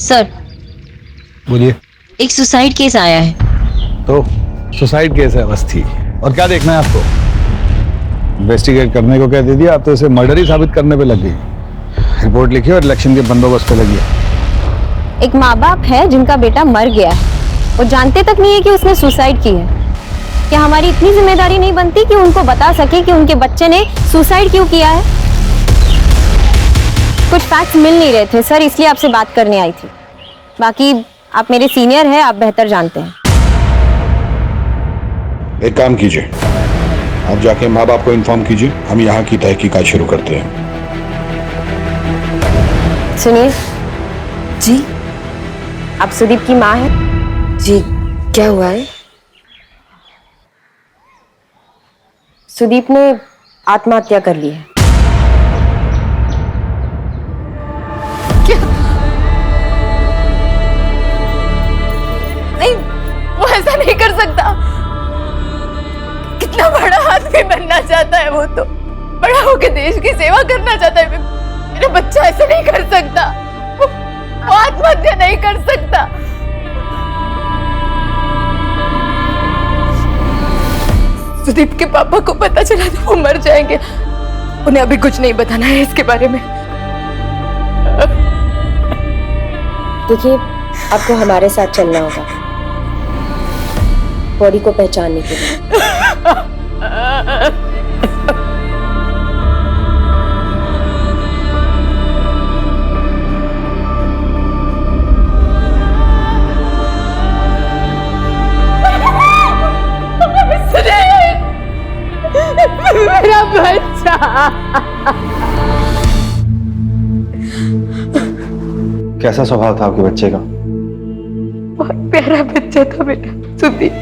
Sir, बोलिए। एक suicide case आया है। तो सुसाइड केस है बस थी, और क्या देखना है आपको? इन्वेस्टिगेट करने को क्या दे दिया, आप तो इसे मर्डर ही साबित करने पे लग गई। रिपोर्ट लिखी और इलेक्शन के बंदोबस्त पे लगी। एक माँ बाप है जिनका बेटा मर गया है और जानते तक नहीं है कि उसने सुसाइड की है। क्या हमारी इतनी जिम्मेदारी नहीं बनती कि उनको बता सके कि उनके बच्चे ने सुसाइड क्यों किया है? कुछ फैक्ट्स मिल नहीं रहे थे सर, इसलिए आपसे बात करने आई थी। बाकी आप मेरे सीनियर हैं, आप बेहतर जानते हैं। एक काम कीजिए, आप जाके माँ बाप को इन्फॉर्म कीजिए, हम यहाँ की तहकीकात शुरू करते हैं। सुनिए जी आप सुदीप की माँ हैं? जी, क्या हुआ है? सुदीप ने आत्महत्या कर ली है। क्या? नहीं, वो ऐसा नहीं कर सकता। कितना बड़ा आदमी बनना चाहता है वो, तो बड़ा होकर देश की सेवा करना चाहता है। मेरा बच्चा ऐसा नहीं कर सकता, वो आत्महत्या नहीं कर सकता। सुदीप के पापा को पता चला तो वो मर जाएंगे। उन्हें अभी कुछ नहीं बताना है इसके बारे में। देखिए, आपको हमारे साथ चलना होगा बॉडी को पहचानने के लिए। मेरा बच्चा। कैसा स्वभाव था आपके बच्चे का? बहुत प्यारा बच्चा था बेटा सुदीप,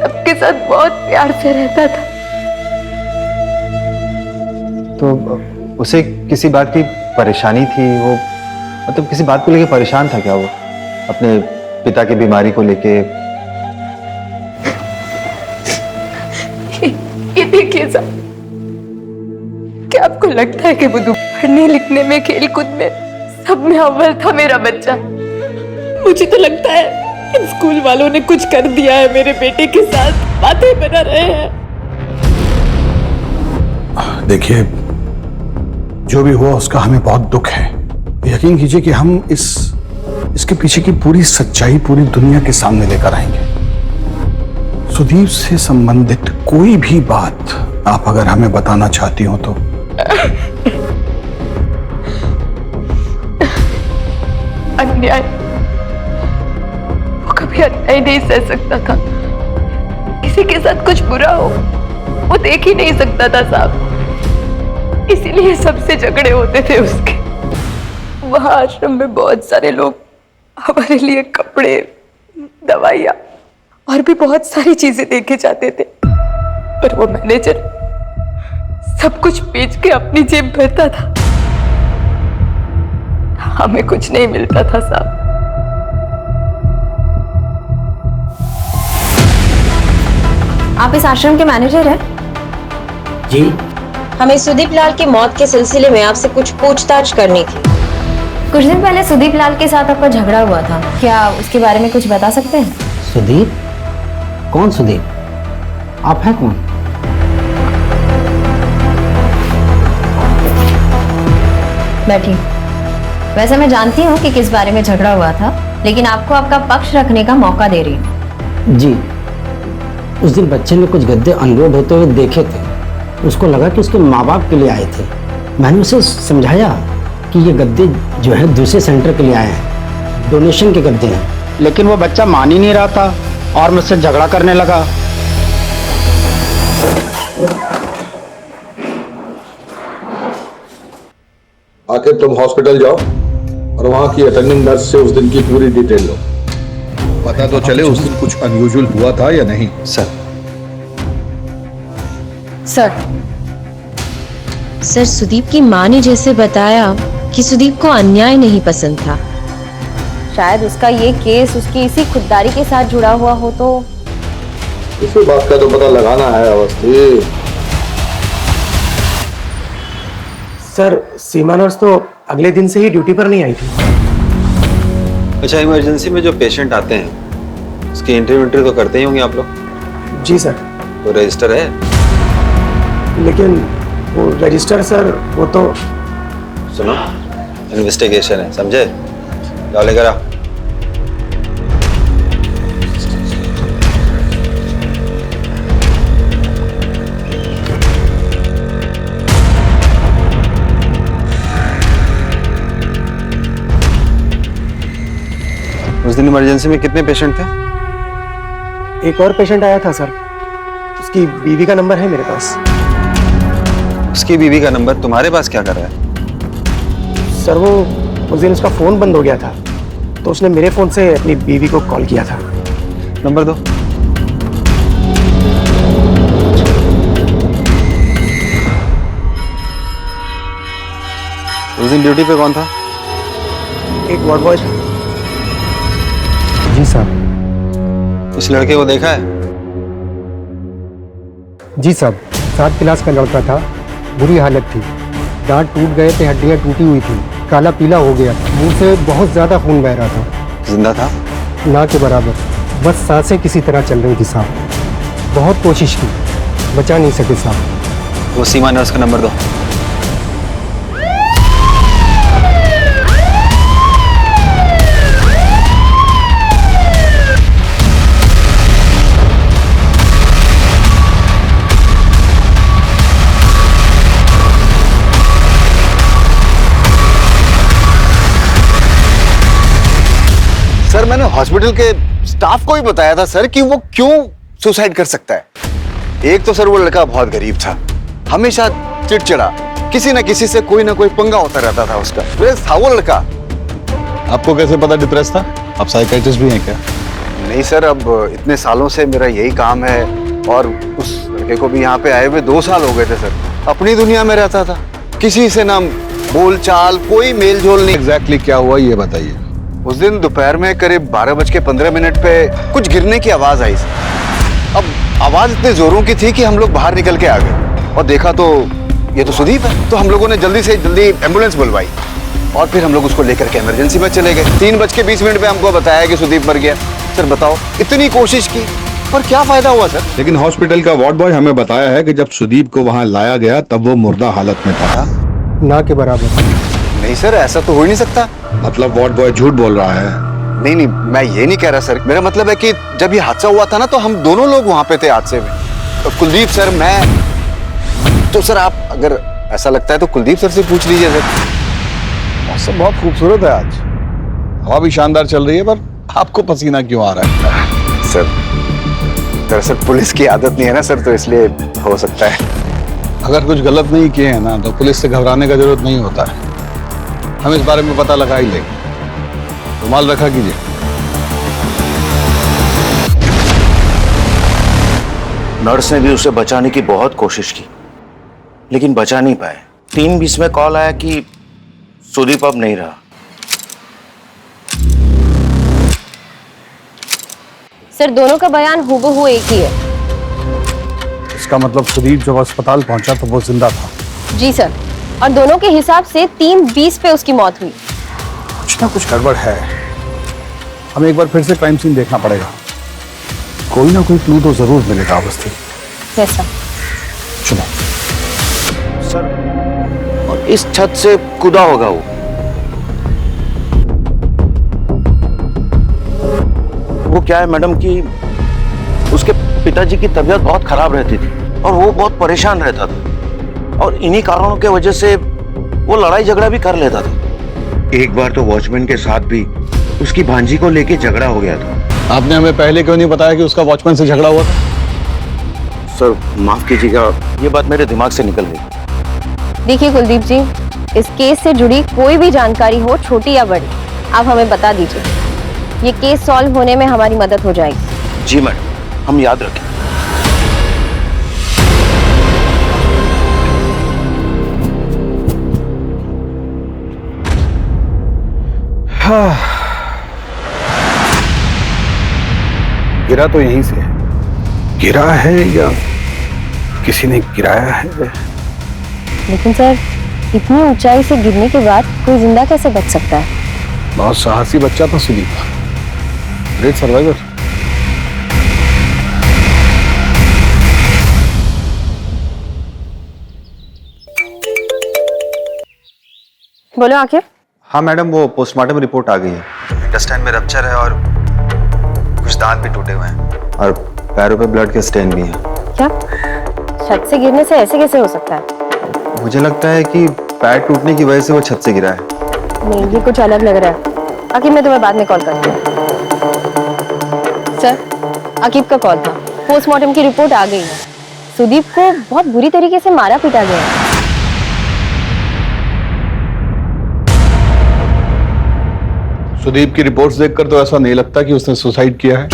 सबके साथ बहुत प्यार से रहता था। तो उसे किसी बात की परेशानी थी? वो मतलब किसी बात को लेके परेशान था क्या वो, अपने पिता की बीमारी को लेके? ये देखिए साहब, क्या आपको लगता है कि वो पढ़ने लिखने में, खेल कूद में, सब में अव्वल था मेरा बच्चा? मुझे तो लगता है इन स्कूल वालों ने कुछ कर दिया है मेरे बेटे के साथ, बातें बना रहे हैं। देखिए, जो भी हुआ उसका हमें बहुत दुख है। यकीन कीजिए कि हम इसके पीछे की पूरी सच्चाई पूरी दुनिया के सामने लेकर आएंगे। सुदीप से संबंधित कोई भी बात आप अगर हमें बताना चाहती हो तो। अन्याय, वो कभी अन्याय नहीं सह सकता था। किसी के साथ कुछ बुरा हो वो देख ही नहीं सकता था साहब, इसीलिए सबसे झगड़े होते थे उसके। वहां आश्रम में बहुत सारे लोग हमारे लिए कपड़े, दवाइयां और भी बहुत सारी चीजें देके जाते थे, पर वो मैनेजर सब कुछ बेच के अपनी जेब भरता था। हमें कुछ नहीं मिलता था साहब। आप इस आश्रम के मैनेजर हैं? जी। हमें सुदीप लाल की मौत के सिलसिले में आपसे कुछ पूछताछ करनी थी। कुछ दिन पहले सुदीप लाल के साथ आपका झगड़ा हुआ था, क्या उसके बारे में कुछ बता सकते हैं? सुदीप? कौन सुदीप? आप हैं कौन? बैठिए। वैसे मैं जानती हूँ कि किस बारे में झगड़ा हुआ था, लेकिन आपको आपका पक्ष रखने का मौका दे रही हूँ। जी, उस दिन बच्चे ने कुछ गद्दे अनलोड होते हुए देखे थे। उसको लगा कि उसके माँ बाप के लिए आए थे। मैंने उसे समझाया कि ये गद्दे जो है दूसरे सेंटर के लिए आए हैं, डोनेशन के गद्दे हैं, लेकिन वो बच्चा मान ही नहीं रहा था और मुझसे झगड़ा करने लगा। आखिर तुम हॉस्पिटल जाओ और वहां की अटेंडिंग नर्स से उस दिन की पूरी डिटेल लो। पता तो चले उस दिन कुछ अनयूजुअल हुआ था या नहीं। सर। सर, सुदीप की माँ ने जैसे बताया कि सुदीप को अन्याय नहीं पसंद था। शायद उसका ये केस उसकी इसी खुददारी के साथ जुड़ा हुआ हो तो। इसी बात का तो पता लगाना है अवस्थी। सर, सीमा नर्स तो अगले दिन से ही ड्यूटी पर नहीं आई थी। अच्छा, इमरजेंसी में जो पेशेंट आते हैं उसकी एंट्री तो करते ही होंगे आप लोग? जी सर। तो रजिस्टर है? लेकिन वो रजिस्टर सर, वो तो सुनो, इन्वेस्टिगेशन है, समझे? जाओ लेकर आओ। उस दिन इमरजेंसी में कितने पेशेंट थे? एक और पेशेंट आया था सर, उसकी बीवी का नंबर है मेरे पास। उसकी बीवी का नंबर तुम्हारे पास क्या कर रहा है? सर वो उस दिन उसका फोन बंद हो गया था, तो उसने मेरे फोन से अपनी बीवी को कॉल किया था। नंबर दो। उस दिन ड्यूटी पे कौन था? एक वार्ड बॉय था। जी साहब। उस लड़के को देखा है? जी साहब, 7 क्लास का लड़का था, बुरी हालत थी, दांत टूट गए थे, हड्डियां टूटी हुई थी, काला पीला हो गया, मुंह से बहुत ज्यादा खून बह रहा था। जिंदा था? ना के बराबर, बस सांसें किसी तरह चल रही थी साहब। बहुत कोशिश की, बचा नहीं सके साहब। वो सीमा नर्स का नंबर दो। सर, मैंने हॉस्पिटल के स्टाफ को ही बताया था सर कि वो क्यों सुसाइड कर सकता है। एक तो सर वो लड़का बहुत गरीब था, हमेशा चिड़चिड़ा, किसी न किसी से कोई ना कोई पंगा होता रहता था उसका। था वो लड़का। आपको कैसे पता डिप्रेस था? आप साइकियाट्रिस्ट भी हैं क्या? नहीं सर, अब इतने सालों से मेरा यही काम है, और उस लड़के को भी यहाँ पे आए हुए 2 साल हो गए थे सर। अपनी दुनिया में रहता था, किसी से ना बोल चाल, कोई मेल जोल नहीं। एग्जैक्टली क्या हुआ ये बताइए। उस दिन दोपहर में करीब 12:15 पे कुछ गिरने की आवाज आई। अब आवाज इतने जोरों की थी कि हम लोग बाहर निकल के आ गए और देखा तो ये तो सुदीप है। तो हम लोगों ने जल्दी से जल्दी एम्बुलेंस बुलवाई और फिर हम लोग उसको लेकर के इमरजेंसी में चले गए। 3:20 पे हमको बताया कि सुदीप मर गया। सर बताओ, इतनी कोशिश की पर क्या फायदा हुआ सर? लेकिन हॉस्पिटल का वार्ड बॉय हमें बताया है कि जब सुदीप को वहां लाया गया तब वो मुर्दा हालत में था। ना के बराबर। नहीं सर, ऐसा तो हो ही नहीं सकता। मतलब वार्ड बॉय झूठ बोल रहा है? नहीं नहीं, मैं ये नहीं कह रहा सर। मेरा मतलब है कि जब ये हादसा हुआ था ना, तो हम दोनों लोग वहां पे थे हादसे में। तो कुलदीप सर, मैं तो सर, आप अगर ऐसा लगता है तो कुलदीप सर से पूछ लीजिए सर। मौसम बहुत खूबसूरत है आज, हवा भी शानदार चल रही है, पर आपको पसीना क्यों आ रहा है? सर दरअसल पुलिस की आदत नहीं है ना सर, तो इसलिए हो सकता है। अगर कुछ गलत नहीं किए हैं ना, तो पुलिस से घबराने का जरूरत नहीं होता है। हम इस बारे में पता लगा ही लेंगे। रुमाल रखा कीजिए। नर्स ने भी उसे बचाने की बहुत कोशिश की, लेकिन बचा नहीं पाए। 3:20 में कॉल आया कि सुदीप अब नहीं रहा। सर, दोनों का बयान हूबहू एक ही है। इसका मतलब सुदीप जब अस्पताल पहुंचा तो वो जिंदा था? जी सर, और दोनों के हिसाब से 3:20 पे उसकी मौत हुई। कुछ ना कुछ गड़बड़ है। हमें एक बार फिर से क्राइम सीन देखना पड़ेगा। कोई ना कोई क्लू तो जरूर मिलेगा अवस्थी। जैसा चलो। सर, और इस छत से कूदा होगा वो क्या है मैडम कि उसके पिताजी की तबीयत बहुत खराब रहती थी और वो बहुत परेशान रहता था, और इन्हीं कारणों के वजह से वो लड़ाई झगड़ा भी कर लेता था। एक बार तो वॉचमैन के साथ भी उसकी भांजी को लेके झगड़ा हो गया था। आपने हमें पहले क्यों नहीं बताया कि उसका वॉचमैन से झगड़ा हुआ था? सर माफ कीजिएगा, ये बात मेरे दिमाग से निकल गई। देखिए कुलदीप जी, इस केस से जुड़ी कोई भी जानकारी हो, छोटी या बड़ी, आप हमें बता दीजिए। ये केस सॉल्व होने में हमारी मदद हो जाएगी। जी मैडम, हम याद रखें। गिरा तो यहीं से है। गिरा है या किसी ने गिराया है? लेकिन सर, इतनी ऊंचाई से गिरने के बाद कोई जिंदा कैसे बच सकता है? बहुत साहसी बच्चा था सुदीप, ग्रेट सर्वाइवर। बोलो आखिर। हाँ मैडम, वो पोस्टमार्टम रिपोर्ट आ गई है। इंटेस्टाइन में रप्चर है और कुछ दांत भी टूटे हुए हैं और पैरों पे ब्लड के स्टेन भी हैं। क्या छत से गिरने से ऐसे कैसे हो सकता है? मुझे लगता है कि पैर टूटने की वजह से वो छत से गिरा है। नहीं, ये कुछ अलग लग रहा है। आकिब, मैं तुम्हें बाद में कॉल करती हूँ। सर, आकिब का कॉल था। पोस्टमार्टम की रिपोर्ट आ गई है। सुदीप को बहुत बुरी तरीके से मारा पीटा गया है। सुदीप की रिपोर्ट्स देखकर तो ऐसा नहीं लगता कि उसने सुसाइड किया है।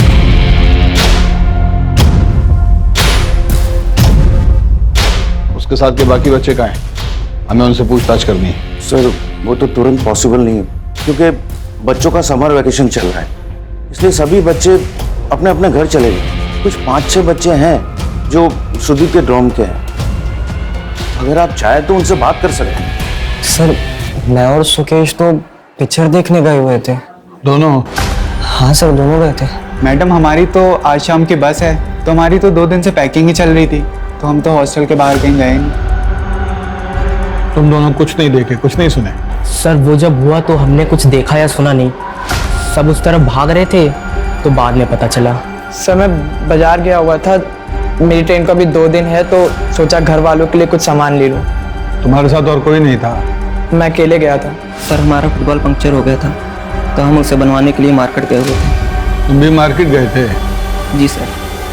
उसके साथ के बाकी बच्चे कहाँ हैं? हमें उनसे पूछताछ करनी है। सर, वो तो तुरंत पॉसिबल नहीं है क्योंकि बच्चों का समर वैकेशन चल रहा है, इसलिए सभी बच्चे अपने अपने घर चले गए। कुछ 5-6 बच्चे हैं जो सुदीप के ड्रॉम के हैं। अगर आप चाहें तो उनसे बात कर सकते हैं। सर, मैं और सुकेश तो पिक्चर देखने गए हुए थे। दोनों? हाँ सर, दोनों गए थे। मैडम, हमारी तो आज शाम की बस है, तो हमारी तो 2 दिन से पैकिंग ही चल रही थी, तो हम तो हॉस्टल के बाहर कहीं गए नहीं। तुम दोनों कुछ नहीं देखे, कुछ नहीं सुने? सर, वो जब हुआ तो हमने कुछ देखा या सुना नहीं। सब उस तरफ भाग रहे थे तो बाद में पता चला। सर, मैं बाजार गया हुआ था, मेरी ट्रेन का भी 2 दिन है, तो सोचा घर वालों के लिए कुछ सामान ले लूं। तुम्हारे साथ और कोई नहीं था? मैं अकेले गया था। सर, हमारा फुटबॉल पंक्चर हो गया था, तो हम उसे बनवाने के लिए मार्केट गए हुए थे। तुम भी मार्केट गए थे? जी सर।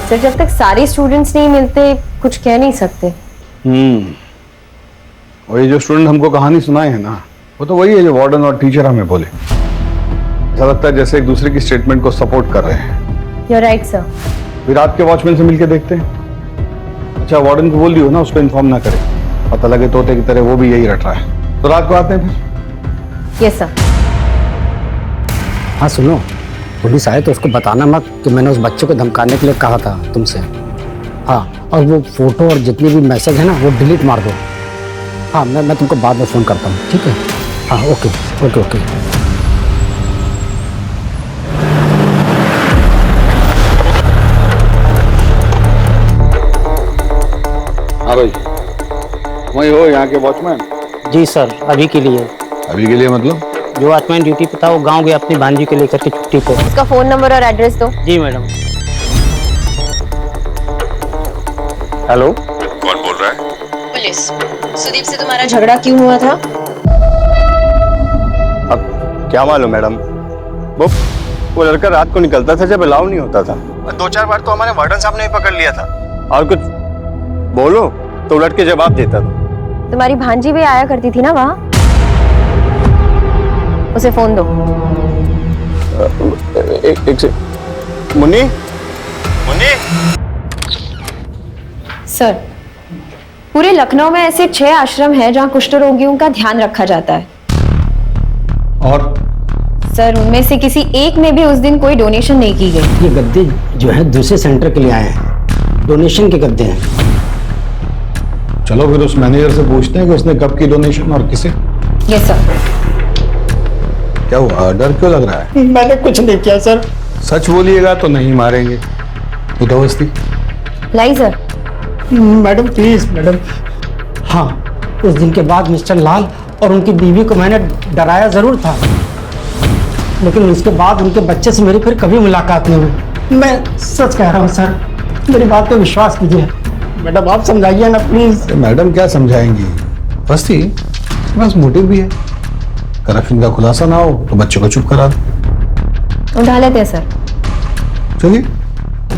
सर, जब तक सारे स्टूडेंट्स नहीं मिलते कुछ कह नहीं सकते। और ये जो स्टूडेंट हमको कहानी सुनाए हैं ना, वो तो वही है जो वार्डन और टीचर हमें बोले। ऐसा लगता है जैसे एक दूसरे की स्टेटमेंट को सपोर्ट कर रहे हैं। You're right, sir. फिर रात के वॉचमैन से मिलके देखते हैं। अच्छा, वार्डन को बोल दियो ना उसको इन्फॉर्म ना करे, पता लगे तोते की तरह वो भी यही रट रहा है। तो रात को आते हैं फिर। Yes, sir. हाँ सुनो, पुलिस आए तो उसको बताना मत कि मैंने उस बच्चे को धमकाने के लिए कहा था तुमसे। हाँ, और वो फोटो और जितने भी मैसेज है ना वो डिलीट मार दो। हाँ, मैं तुमको बाद में फ़ोन करता हूँ, ठीक है? हाँ, ओके ओके ओके। हाँ भाई, वही हो यहाँ के वॉचमैन? जी सर, अभी के लिए। अभी के लिए मतलब? जो वॉचमैन ड्यूटी पे था वो गाँव गया अपनी भांजी को लेकर के छुट्टी पे। उसका फोन नंबर और एड्रेस दो। जी मैडम। हेलो, कौन बोल रहा है? पुलिस। सुदीप से तुम्हारा झगड़ा क्यों हुआ था? अब क्या मालूम मैडम, वो लड़का रात को निकलता था जब अलाउ नहीं होता था। 2-4 बार तो हमारे वार्डन साहब ने भी पकड़ लिया था, और कुछ बोलो तो उलट के जवाब देता था। तुम्हारी भांजी भी आया करती थी ना वहाँ? उसे फोन दो। एक से मुन्नी, मुन्नी। सर, पूरे लखनऊ में ऐसे 6 आश्रम हैं जहाँ कुष्ठ रोगियों का ध्यान रखा जाता है। और? सर, उनमें से किसी एक में भी उस दिन कोई डोनेशन नहीं की गई। ये गद्दे जो है दूसरे सेंटर के लिए आए हैं, डोनेशन के गद्दे हैं। चलो फिर उस मैनेजर से पूछते हैं कि उसने कब की डोनेशन और किसे। Yes sir. क्या हुआ, डर क्यों लग रहा है? मैंने कुछ नहीं किया सर। सच बोलिएगा तो नहीं मारेंगे। उधवस्ती लाई सर। Madam please madam. हाँ, उस दिन के बाद मिस्टर लाल और उनकी बीवी को मैंने डराया जरूर था, लेकिन उसके बाद उनके बच्चे से मेरी फिर कभी मुलाकात नहीं हुई। मैं सच कह रहा हूँ सर, मेरी बात पे विश्वास कीजिए। मैडम आप समझाइए ना प्लीज। मैडम क्या समझाएंगी, बस्ती बस मोटिव भी है। करप्शन का खुलासा ना हो तो बच्चों को चुप करा दो। उठा लेते हैं सर। चलिए,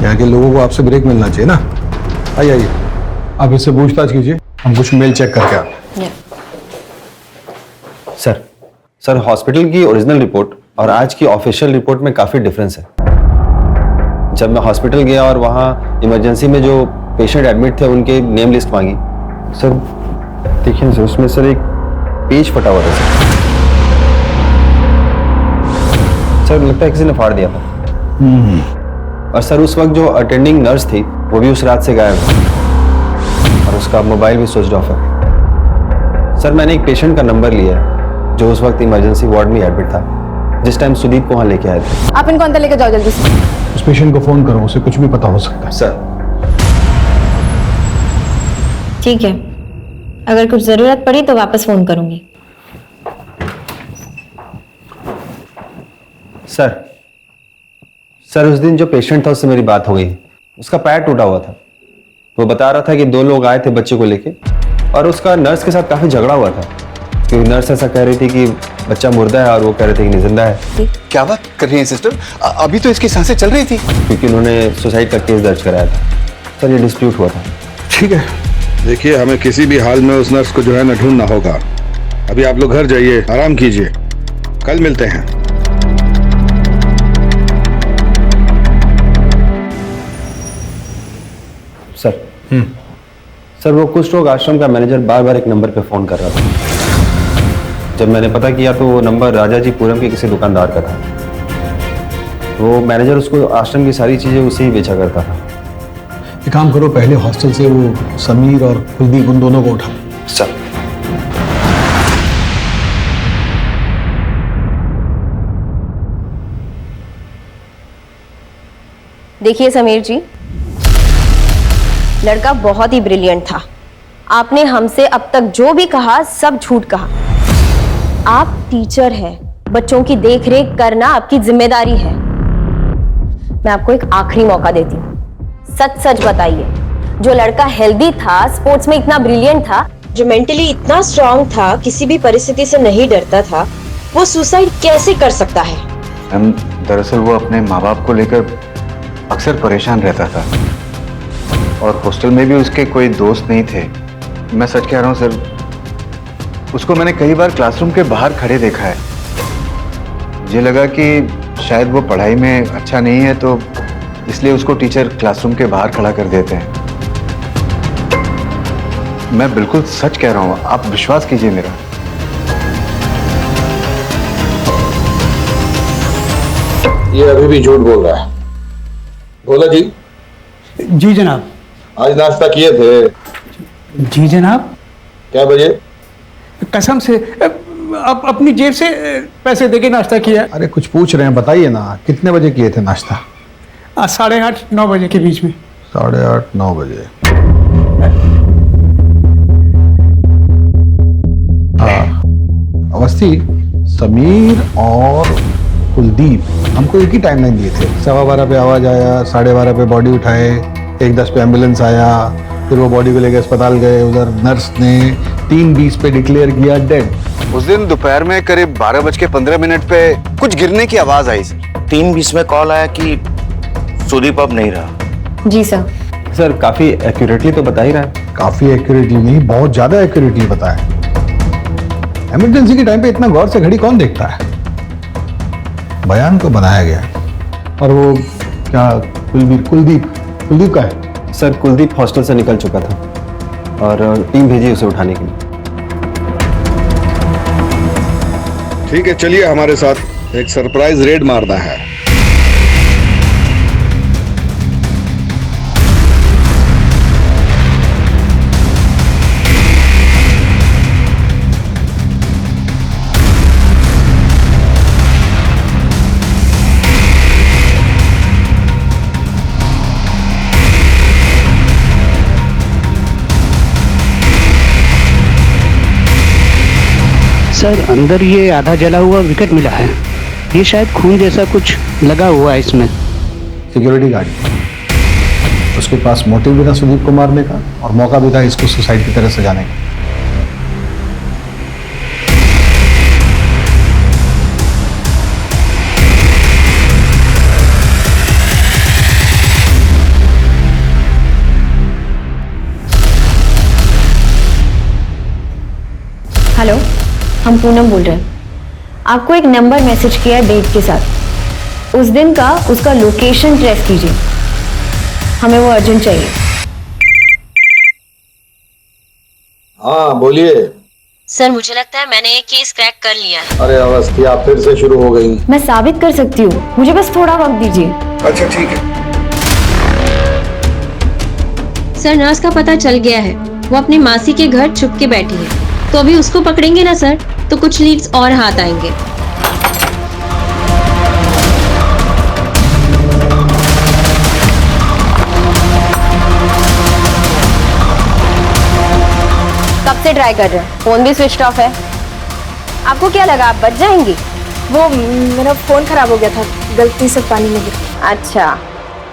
यहाँ के लोगों को आपसे ब्रेक मिलना चाहिए ना। आइए आप इससे पूछताछ कीजिए, हम कुछ मेल चेक करके आते हैं। सर हॉस्पिटल की ओरिजिनल रिपोर्ट और आज की ऑफिशियल रिपोर्ट में काफी डिफरेंस है। जब मैं हॉस्पिटल गया और वहाँ इमरजेंसी में जो पेशेंट एडमिट थे उनके नेम लिस्ट मांगी, सर देखिए सर, उसमें सर एक पेज फटा हुआ था सर लगता है किसी ने फाड़ दिया था। और सर उस वक्त जो अटेंडिंग नर्स थी वो भी उस रात से गायब है और उसका मोबाइल भी स्विच ऑफ है। सर मैंने एक पेशेंट का नंबर लिया है जो उस वक्त इमरजेंसी वार्ड में एडमिट था, जिस टाइम सुदीप को वहाँ लेके आए थे। आप इनको अंदर लेके जाओ जल्दी से। उस पेशेंट को फोन करो, उसे कुछ भी पता हो सकता है। सर ठीक है, अगर कुछ जरूरत पड़ी तो वापस फोन करूंगी। सर उस दिन जो पेशेंट था उससे मेरी बात हो गई। उसका पैर टूटा हुआ था। वो बता रहा था कि 2 लोग आए थे बच्चे को लेके और उसका नर्स के साथ काफी झगड़ा हुआ था, क्योंकि नर्स ऐसा कह रही थी कि बच्चा मुर्दा है और वो कह रहे थे कि जिंदा है। क्या बात कर रही हैं सिस्टर? अभी तो इसकी सांसें चल रही थी। क्योंकि उन्होंने सुसाइड का केस दर्ज कराया था। सर ये डिस्प्यूट हुआ था। ठीक है, देखिए हमें किसी भी हाल में उस नर्स को जो है ना ढूंढना होगा। अभी आप लोग घर जाइए, आराम कीजिए, कल मिलते हैं। सर वो कुष्ठ रोग आश्रम का मैनेजर बार बार एक नंबर पे फोन कर रहा था। जब मैंने पता किया तो वो नंबर राजाजी पुरम के किसी दुकानदार का था। वो मैनेजर उसको आश्रम की सारी चीजें उसे ही बेचा करता था। एक काम करो, पहले हॉस्टल से वो समीर और कुलदीप उन दोनों को उठाओ। सर देखिए समीर जी, लड़का बहुत ही ब्रिलियंट था। आपने हमसे अब तक जो भी कहा सब झूठ कहा। आप टीचर हैं, बच्चों की देखरेख करना आपकी जिम्मेदारी है। मैं आपको एक आखिरी मौका देती हूँ, सच सच बताइए, जो लड़का हेल्दी था, स्पोर्ट्स में इतना ब्रिलियंट था, जो मेंटली इतना स्ट्रांग था, किसी भी परिस्थिति से नहीं डरता था, वो सुसाइड कैसे कर सकता है? मैम दरअसल वो अपने माँ बाप को लेकर अक्सर परेशान रहता था और हॉस्टल में भी उसके कोई दोस्त नहीं थे। मैं सच कह रहा हूँ सर, उसको मैंने कई बार क्लासरूम के बाहर खड़े देखा है। मुझे लगा कि शायद वो पढ़ाई में अच्छा नहीं है, तो इसलिए उसको टीचर क्लासरूम के बाहर खड़ा कर देते हैं। मैं बिल्कुल सच कह रहा हूँ, आप विश्वास कीजिए मेरा। ये अभी भी झूठ बोल रहा है। बोला जी। जी जनाब। आज नाश्ता किए थे? जी जनाब। क्या बजे? कसम से अब अपनी जेब से पैसे देके नाश्ता किया। अरे कुछ पूछ रहे हैं, बताइए ना, कितने बजे किए थे नाश्ता? 8:30-9 बजे के बीच में। 8:30-9 बजे। हाँ अवस्थी, समीर और कुलदीप हमको एक ही टाइमलाइन दिए थे। 12:15 पे आवाज आया, 12:30 पे बॉडी उठाए, 1:10 पे एम्बुलेंस आया, फिर वो बॉडी को लेकर अस्पताल गए। उधर नर्स ने 3:20 पे डिक्लेयर किया डेड। उस दिन दोपहर में करीब 12:15 पे कुछ गिरने की आवाज आई सर। 3:20 में कॉल आया कि सुदीप अब नहीं रहा। जी सर। सर काफी एक्यूरेटली तो बता ही रहा है। काफी एक्यूरेटली नहीं, बहुत ज्यादा एक्यूरेटली बताया। इमरजेंसी के टाइम पे इतना गौर से घड़ी कौन देखता है? बयान तो बनाया गया। और वो क्या कुलदीप का है? सर कुलदीप हॉस्टल से निकल चुका था और टीम भेजी उसे उठाने के लिए। ठीक है, चलिए हमारे साथ, एक सरप्राइज रेड मारना है। सर अंदर ये आधा जला हुआ विकेट मिला है। ये शायद खून जैसा कुछ लगा हुआ है इसमें। सिक्योरिटी गार्ड, उसके पास मोटिव भी था सुदीप को मारने का और मौका भी था इसको सुसाइड की तरह सजाने का। हेलो, हम पूनम बोल रहे हैं। आपको एक नंबर मैसेज किया है डेट के साथ। उस दिन का उसका लोकेशन ट्रेस कीजिए, हमें वो अर्जेंट चाहिए। हाँ बोलिए। सर मुझे लगता है मैंने ये केस क्रैक कर लिया है। अरे अवस्थी, आप फिर से शुरू हो गई। मैं साबित कर सकती हूँ, मुझे बस थोड़ा वक्त दीजिए। अच्छा ठीक है। सर नर्स का पता चल गया है, वो अपनी मासी के घर छुप के बैठी है। तो अभी उसको पकड़ेंगे ना सर, तो कुछ लीड्स और हाथ आएंगे। कब से ट्राई कर रहे हैं, फोन भी स्विच ऑफ है। आपको क्या लगा आप बच जाएंगी? वो मेरा फोन खराब हो गया था, गलती से पानी में गिरा। अच्छा,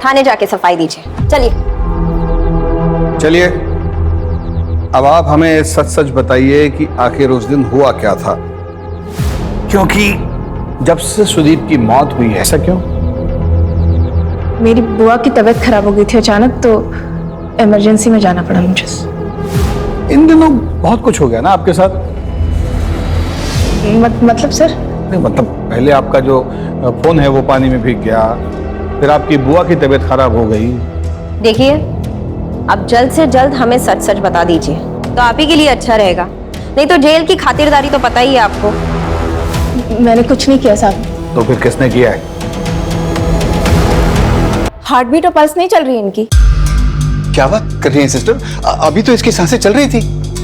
थाने जाके सफाई दीजिए। चलिए चलिए, अब आप हमें सच सच बताइए कि आखिर उस दिन हुआ क्या था, क्योंकि जब से सुदीप की मौत हुई है। ऐसा क्यों? मेरी बुआ की तबीयत खराब हो गई थी अचानक, तो इमरजेंसी में जाना पड़ा मुझे। इन दिनों बहुत कुछ हो गया ना आपके साथ। मतलब सर? नहीं मतलब पहले आपका जो फोन है वो पानी में भीग गया, फिर आपकी बुआ की तबीयत खराब हो गई। देखिए, अब जल्द से जल्द हमें सच सच बता दीजिए तो आप ही के लिए अच्छा रहेगा, नहीं तो जेल की खातिरदारी तो पता ही है आपको। मैंने कुछ नहीं किया साहब। तो फिर किसने किया है? हार्ट बीट और पल्स नहीं चल रही इनकी। क्या बात कर रही हैं सिस्टर? अभी तो इसकी सांसें चल रही थी।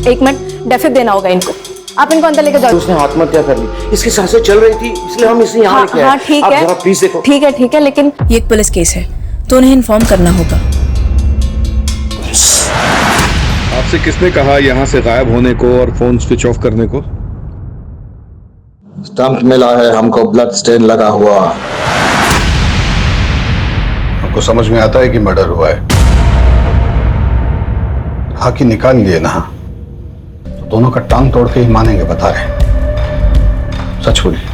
1 मिनट, डेफिब देना होगा इनको। आप इनको अंदर लेकर जाओ। तो उसने आत्महत्या कर ली, इसकी सांसें चल रही थी, इसलिए हम इसे यहाँ लेके आए। हाँ ठीक है, आप जरा प्लीज देखो। ठीक है, लेकिन ये एक पुलिस केस है तो उन्हें इन्फॉर्म करना होगा। आपसे किसने कहा यहाँ से गायब होने को और फोन स्विच ऑफ करने को? स्टंप मिला है हमको, ब्लड स्टेन लगा हुआ। आपको समझ में आता है कि मर्डर हुआ है? हाँ कि निकाल लिए ना, तो दोनों का टांग तोड़ के ही मानेंगे, बता रहे। सच बोलिए।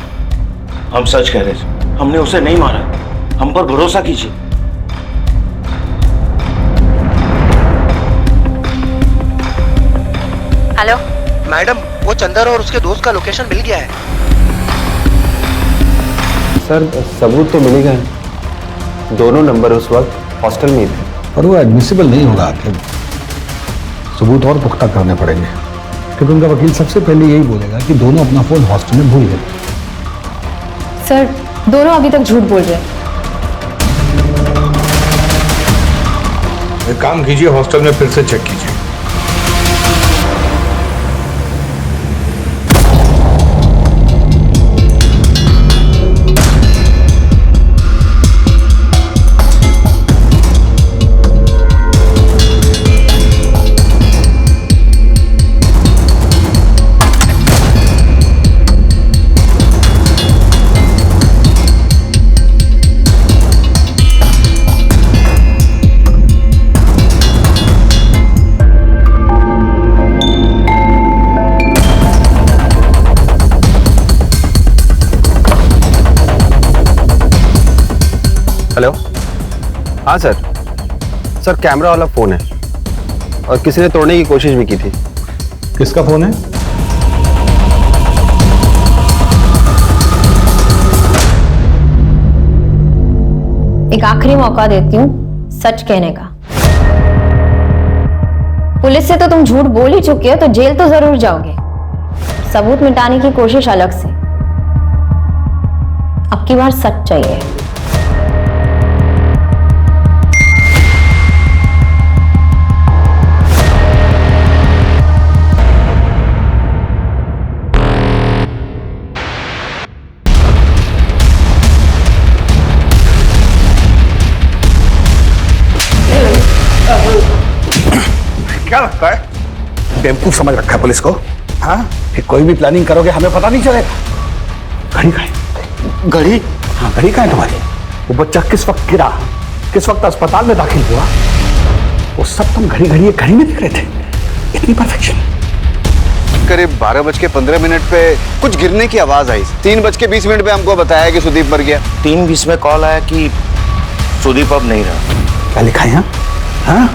हम सच कह रहे हैं, हमने उसे नहीं मारा, हम पर भरोसा कीजिए। हेलो मैडम, वो चंदर और उसके दोस्त का लोकेशन मिल गया है। सर सबूत तो मिल ही गए, दोनों नंबर उस वक्त हॉस्टल में ही थे। पर वो एडमिसिबल नहीं होगा आपके, सबूत और पुख्ता करने पड़ेंगे, क्योंकि उनका वकील सबसे पहले यही बोलेगा कि दोनों अपना फोन हॉस्टल में भूल गए। सर, दोनों अभी तक झूठ बोल रहे हैं। एक काम कीजिए, हॉस्टल में फिर से चेक कीजिए। हेलो, हाँ सर, कैमरा वाला फोन है और किसी ने तोड़ने की कोशिश भी की थी। किसका फोन है? एक आखिरी मौका देती हूँ सच कहने का। पुलिस से तो तुम झूठ बोल ही चुके हो, तो जेल तो जरूर जाओगे। सबूत मिटाने की कोशिश अलग से। अब की बार सच चाहिए। क्या लगता है बेवकूफ समझ रखा है पुलिस को? हाँ, कि कोई भी प्लानिंग करोगे हमें पता नहीं चलेगा। घड़ी कहाँ है? घड़ी? हाँ, घड़ी कहाँ है तुम्हारी? वो बच्चा किस वक्त गिरा, किस वक्त अस्पताल में दाखिल हुआ, वो सब तुम घड़ी में दिख रहे थे। इतनी परफेक्शन। करीब 12:15 पे कुछ गिरने की आवाज आई। 3:20 पे हमको बताया कि सुदीप मर गया। 3:20 में कॉल आया कि सुदीप अब नहीं रहा। क्या लिखा है यहाँ? हाँ?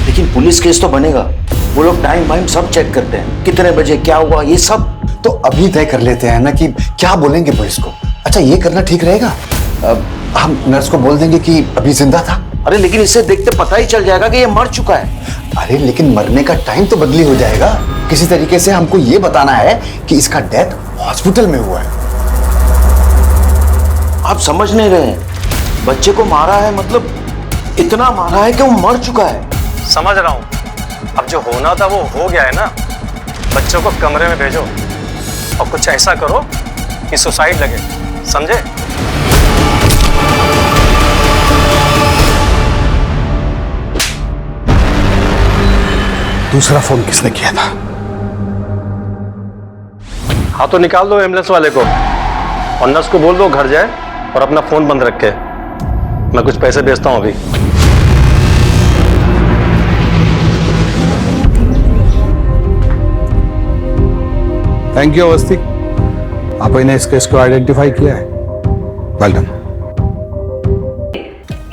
लेकिन पुलिस केस तो बनेगा, वो लोग टाइम वाइम सब चेक करते हैं, कितने बजे क्या हुआ ये सब। तो अभी तय कर लेते हैं ना कि क्या बोलेंगे पुलिस को। अच्छा, ये करना ठीक रहेगा। हम नर्स को बोल देंगे कि अभी जिंदा था। अरे लेकिन इससे देखते पता ही चल जाएगा कि ये मर चुका है। अरे लेकिन मरने का टाइम तो बदली हो जाएगा। किसी तरीके से हमको ये बताना है कि इसका डेथ हॉस्पिटल में हुआ है। आप समझ नहीं रहे हैं, बच्चे को मारा है, मतलब इतना मारा है कि वो मर चुका है। समझ रहा हूँ, अब जो होना था वो हो गया है ना। बच्चों को कमरे में भेजो और कुछ ऐसा करो कि सुसाइड लगे, समझे? दूसरा फोन किसने किया था? हाँ तो निकाल दो एम्बुलेंस वाले को और नर्स को बोल दो घर जाए और अपना फोन बंद रखे। मैं कुछ पैसे भेजता हूं अभी। थैंक यू अवस्थी, आपने इस केस को आइडेंटिफाई किया है। Well done.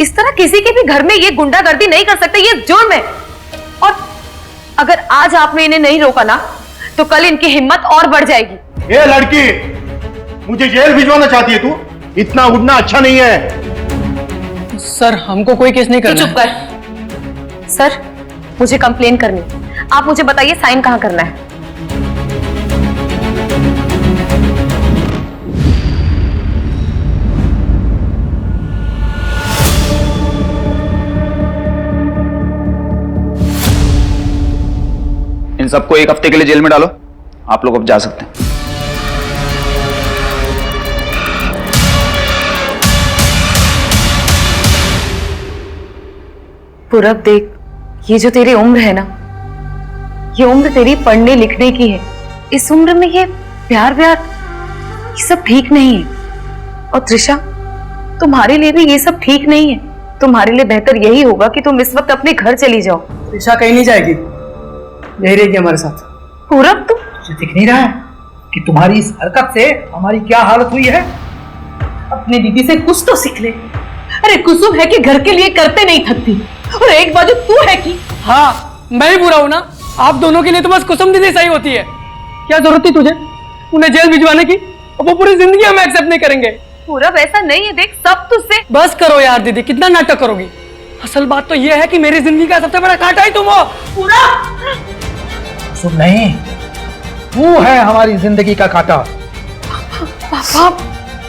इस तरह किसी के भी घर में ये गुंडागर्दी नहीं कर सकते, ये जुर्म है। और अगर आज आपने इन्हें नहीं रोका ना तो कल इनकी हिम्मत और बढ़ जाएगी। ये लड़की मुझे जेल भिजवाना चाहती है तू? इतना उड़ना अच्छा नहीं है। सर हमको कोई केस नहीं करना। चुप कर। सर मुझे कंप्लेन करनी, आप मुझे बताइए साइन कहां करना है? इन सबको 1 हफ्ते के लिए जेल में डालो। आप लोग अब जा सकते हैं। पूरब देख, ये जो तेरी उम्र है ना, ये उम्र तेरी पढ़ने लिखने की है। इस उम्र में ये प्यार व्यार ये सब ठीक नहीं है। और त्रिशा, तुम्हारे लिए भी ये सब ठीक नहीं है। तुम्हारे लिए बेहतर यही होगा कि तुम इस वक्त अपने घर चली जाओ। त्रिशा कहीं नहीं जाएगी, यही रहेगी हमारे साथ। पूरब तुम तुझे दिख नहीं रहा है कि तुम्हारी इस हरकत से हमारी क्या हालत हुई है? अपनी दीदी से कुछ तो सीख ले। अरे कुसुम है कि घर के लिए करते नहीं थकती, और एक बाजू तू है कि हाँ मैं ही बुरा हूं ना। आप दोनों के लिए तो बस कुसुम दीदी सही होती है। क्या जरूरत थी तुझे उन्हें जेल भिजवाने की? और वो पूरी जिंदगी हमें एक्सेप्ट नहीं करेंगे। पूरब ऐसा नहीं है, देख सब तुझसे। बस करो यार दीदी, कितना नाटक करोगी। असल बात तो ये है कि मेरी जिंदगी का सबसे बड़ा कांटा ही तुम हो। पूरब सुन, नहीं, तू है हमारी जिंदगी का कांटा। पापा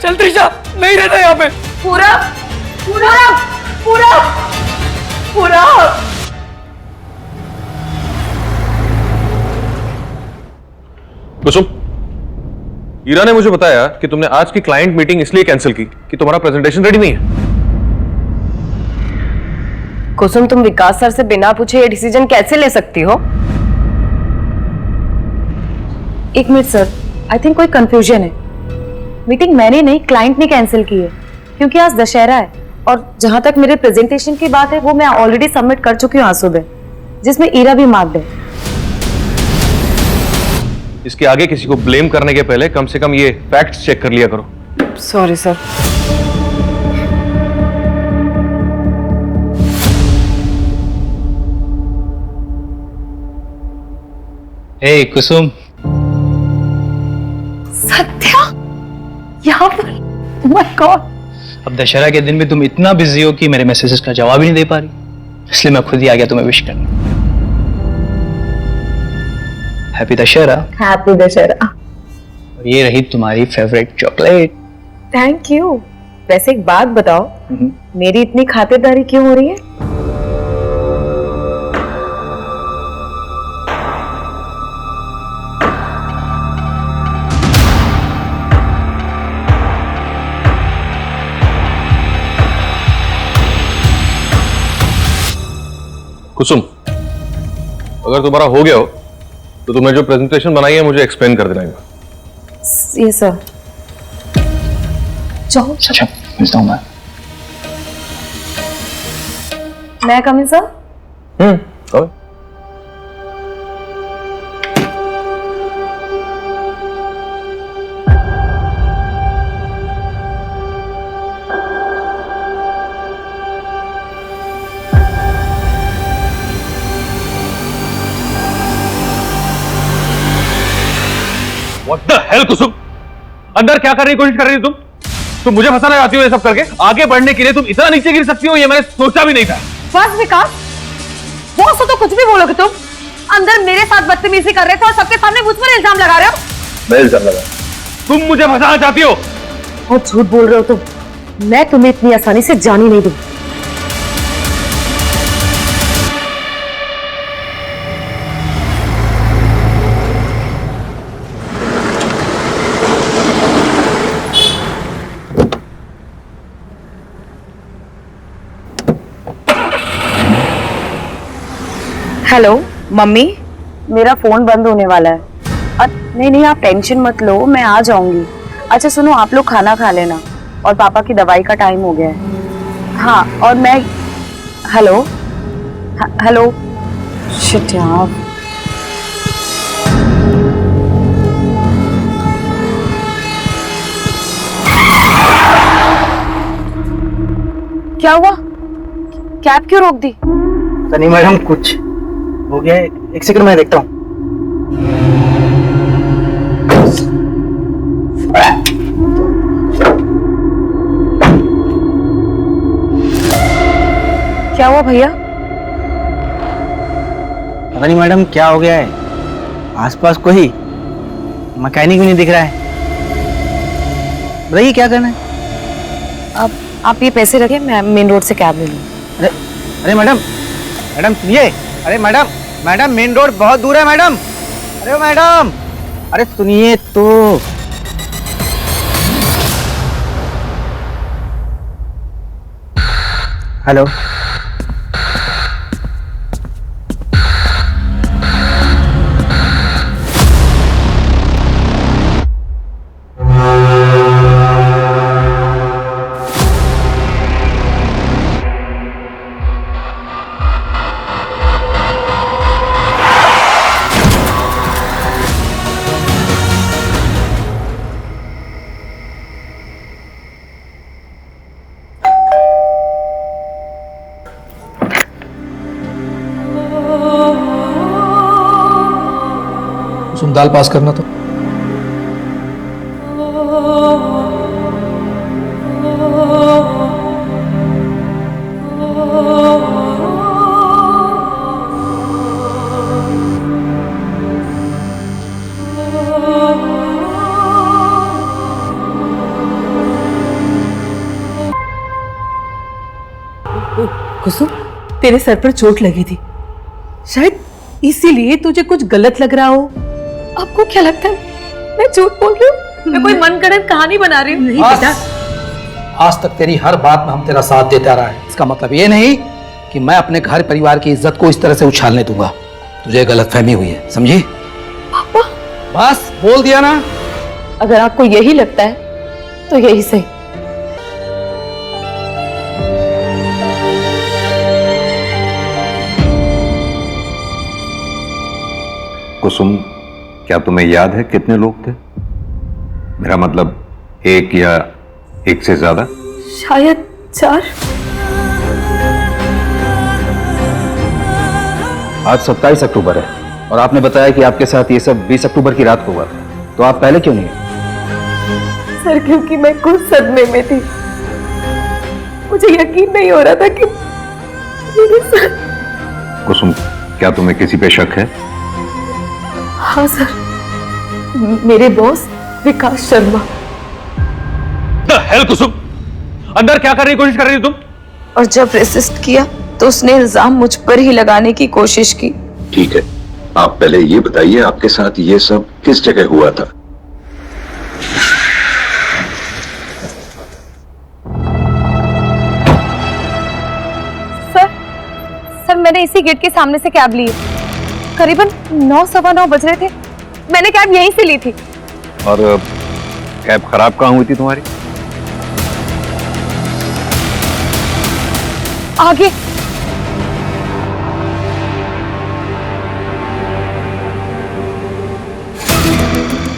चल त्रिशा, नहीं रहता यहाँ पे। पूरब पूरब पूरब पूरब। कुसुम, ईरा ने मुझे बताया कि तुमने आज की क्लाइंट मीटिंग इसलिए कैंसिल की कि तुम्हारा प्रेजेंटेशन रेडी नहीं है। कुसुम, तुम विकास सर से बिना पूछे ये डिसीजन कैसे ले सकती हो? एक मिनट सर, आई थिंक कोई कंफ्यूजन है। मीटिंग मैंने नहीं, क्लाइंट ने कैंसिल की है क्योंकि आज दशहरा है। और जहां तक मेरे प्रेजेंटेशन की बात है वो मैं ऑलरेडी सबमिट कर चुकी हूँ आज सुबह, जिसमें ईरा भी मार्क्ड है। इसके आगे किसी को ब्लेम करने के पहले कम से कम ये फैक्ट्स चेक कर लिया करो। Sorry sir. Hey Kusum. Satya यहाँ पर? Oh my God! अब दशहरा के दिन भी तुम इतना बिजी हो कि मेरे मैसेजेस का जवाब ही नहीं दे पा रही, इसलिए मैं खुद ही आ गया तुम्हें विश करने। हैप्पी दशहरा। हैप्पी दशहरा। और ये रही तुम्हारी फेवरेट चॉकलेट। Thank you. वैसे एक बात बताओ, मेरी इतनी खातिरदारी क्यों हो रही है? कुसुम, अगर तुम्हारा हो गया हो तो तुमने जो प्रेजेंटेशन बनाई है मुझे एक्सप्लेन कर देना। ये सर। जाओ। अच्छा, मिलता हूं मैं। मैं come in sir? Come. What the hell, Kusum? अंदर क्या करने की कोशिश कर रही हो तुम मुझे फंसाना चाहती हो ये सब करके? आगे बढ़ने के लिए तुम इतना नीचे गिर सकती हो, ये मैंने सोचा भी नहीं था। बस विकास, बॉस हो तो कुछ भी बोलोगे तुम। अंदर मेरे साथ बदतमीजी कर रहे थे और सबके सामने मुझ पर इल्जाम लगा रहे हो। मैं इल्जाम लगा? तुम मुझे फंसाना चाहती हो? बहुत झूठ बोल रहे हो तुम। मैं तुम्हें इतनी आसानी से जाने नहीं दूंगी। हेलो, मम्मी मेरा फोन बंद होने वाला है। नहीं नहीं आप टेंशन मत लो, मैं आ जाऊंगी। अच्छा सुनो, आप लोग खाना खा लेना और पापा की दवाई का टाइम हो गया है। हाँ और मैं हेलो हेलो शिट यार। क्या हुआ? कैब क्यों रोक दी? नहीं मैडम कुछ हो गया है, एक सेकंड मैं देखता हूँ। क्या हुआ भैया? पता नहीं मैडम क्या हो गया है, आसपास कोई मैकेनिक भी नहीं दिख रहा है। बताइए क्या करना है? आप ये पैसे रखें, मैं मेन रोड से कैब ले लूँ। अरे अरे मैडम मैडम सुनिए। अरे मैडम मैडम मेन रोड बहुत दूर है मैडम। अरे मैडम अरे सुनिए तो। हेलो तुम दाल पास करना तो। कुसुम तेरे सर पर चोट लगी थी, शायद इसीलिए तुझे कुछ गलत लग रहा हो। आपको क्या लगता है मैं झूठ बोल रही हूँ? मैं कोई मनगढ़ंत कहानी बना रही हूँ? नहीं बेटा, आज तक तेरी हर बात में हम तेरा साथ देता रहा है, इसका मतलब ये नहीं कि मैं अपने घर परिवार की इज्जत को इस तरह से उछालने दूंगा। तुझे गलतफहमी हुई है, समझी? पापा बस बोल दिया ना। अगर आपको यही लगता है तो यही सही। कुसुम, क्या तुम्हें याद है कितने लोग थे? मेरा मतलब एक या एक से ज्यादा? शायद 4। आज 27 अक्टूबर है और आपने बताया कि आपके साथ ये सब 20 अक्टूबर की रात को हुआ था, तो आप पहले क्यों नहीं आए? सर क्योंकि मैं खुद सदमे में थी, मुझे यकीन नहीं हो रहा था कि मेरे साथ। कुसुम, क्या तुम्हें किसी पे शक है? हाँ सर, मेरे boss Vikas Sharma. The hell, Kusum, अंदर क्या करने की कोशिश कर रही हो तुम? और जब रेसिस्ट किया तो उसने इल्जाम मुझ पर ही लगाने की कोशिश की। ठीक है, आप पहले ये बताइए आपके साथ ये सब किस जगह हुआ था? सर मैंने इसी गेट के सामने से कैब ली। करीबन 9 सवा 9 बज रहे थे, मैंने कैब यहीं से ली थी। और कैब खराब कहाँ हुई थी तुम्हारी? आगे।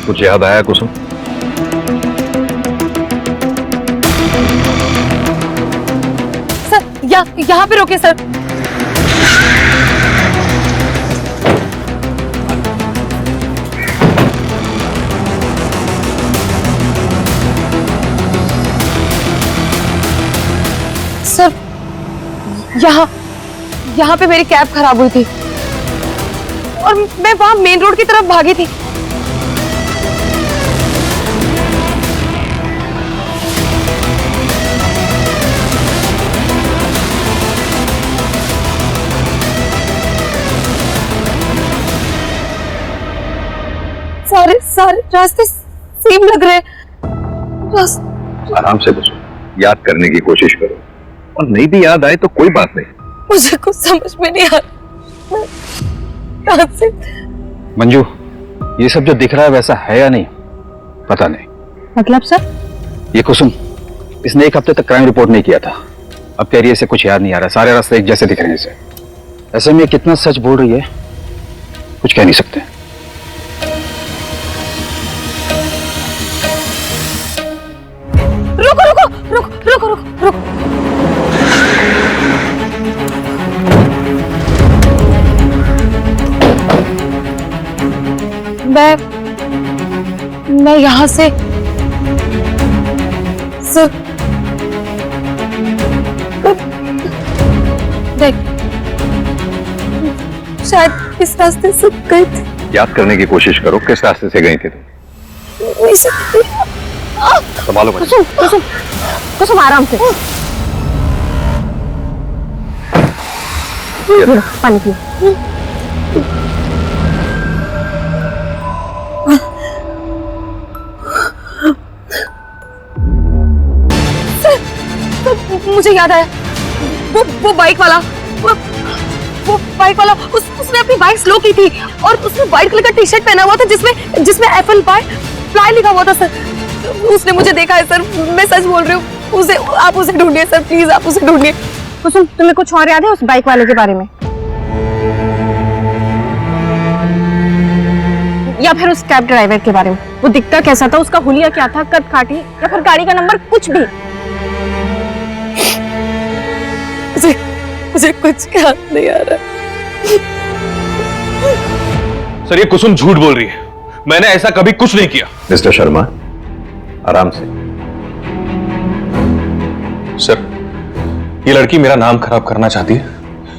कुछ याद आया कुसुम? सर यहाँ पे रोके सर। सर यहाँ पे मेरी कैब खराब हुई थी और मैं वहां मेन रोड की तरफ भागी थी। सारे रास्ते सेम लग रहे हैं। आराम से बसो, याद करने की कोशिश करो, और नहीं भी याद आए तो कोई बात नहीं। मुझे कुछ समझ में नहीं आ रहा, कहां से? मंजू, ये सब जो दिख रहा है वैसा है या नहीं पता नहीं। मतलब सर? ये कुसुम, इसने 1 हफ्ते तक क्राइम रिपोर्ट नहीं किया था। अब कह रही है इसे कुछ याद नहीं आ रहा, सारे रास्ते एक जैसे दिख रहे हैं इसे। ऐसे में कितना सच बोल रही है कुछ कह नहीं सकते। रुको रुको रुको रुको रुको रुको। मैं यहां से सर देख, शायद इस रास्ते से गए थे। याद करने की कोशिश करो, किस रास्ते से गई थी तुम? नहीं सकते। संभालो मुझे। कुसुम कुसुम कुसुम आराम से। पानी पियो। मुझे याद आया, वो बाइक वाला, वो बाइक वाला उसने अपनी बाइक स्लो की थी और उसने व्हाइट कलर का टी शर्ट पहना हुआ था जिसमें एप्पल पाई फ्लाई लिखा हुआ था सर। उसने मुझे देखा है सर, मैं सच बोल रही हूँ। आप उसे ढूंढिए सर, प्लीज आप उसे ढूंढिए। कुसुम, तुम्हें कुछ और याद है उस बाइक वाले के बारे में, या फिर उस कैब ड्राइवर के बारे में? वो दिखता कैसा था, उसका हुलिया क्या था, कद काठी या फिर गाड़ी का नंबर, कुछ भी? मुझे कुछ याद नहीं आ रहा। सर, ये कुसुम झूठ बोल रही है, मैंने ऐसा कभी कुछ नहीं किया। मिस्टर शर्मा, आराम से। सर, ये लड़की मेरा नाम खराब करना चाहती है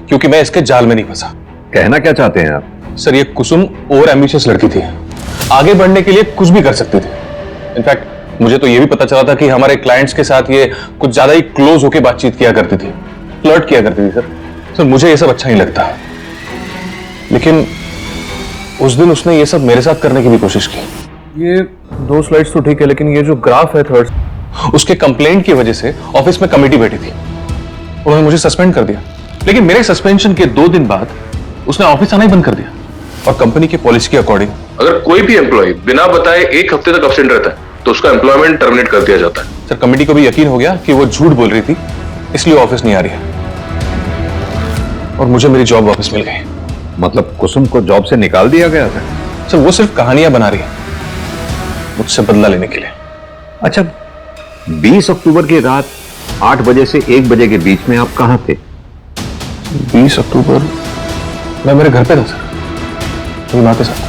क्योंकि मैं इसके जाल में नहीं फंसा। कहना क्या चाहते हैं आप? सर, ये कुसुम ओवर एम्बिशियस लड़की थी, आगे बढ़ने के लिए कुछ भी कर सकती थी। इनफैक्ट मुझे तो ये भी पता चला था कि हमारे क्लाइंट्स के साथ ये कुछ ज्यादा ही क्लोज होकर बातचीत किया करती थी, फ्लर्ट किया करती थी। सर मुझे ये सब अच्छा नहीं लगता, लेकिन उस दिन उसने ये सब मेरे साथ करने की भी कोशिश की। ये 2 स्लाइड्स तो ठीक है, लेकिन ये जो ग्राफ है थर्ड, उसके कंप्लेंट की वजह से ऑफिस में कमेटी बैठी थी, उन्होंने मुझे सस्पेंड कर दिया। लेकिन मेरे सस्पेंशन के 2 दिन बाद उसने ऑफिस आना ही बंद कर दिया। और कंपनी के पॉलिसी के अकॉर्डिंग अगर कोई भी एम्प्लॉय बिना बताए 1 हफ्ते तक एब्सेंट रहता है तो उसका एम्प्लॉयमेंट टर्मिनेट कर दिया जाता है। सर, कमेटी को भी यकीन हो गया कि वो झूठ बोल रही थी, इसलिए ऑफिस नहीं आ रही है और मुझे मेरी जॉब वापस मिल गई। मतलब कुसुम को जॉब से निकाल दिया गया था? सर, वो सिर्फ कहानियां बना रही है मुझसे बदला लेने के लिए। अच्छा, 20 अक्टूबर की रात 8 बजे से 1 बजे के बीच में आप कहां थे? 20 अक्टूबर मैं मेरे घर पे था सर, मेरी माँ के साथ।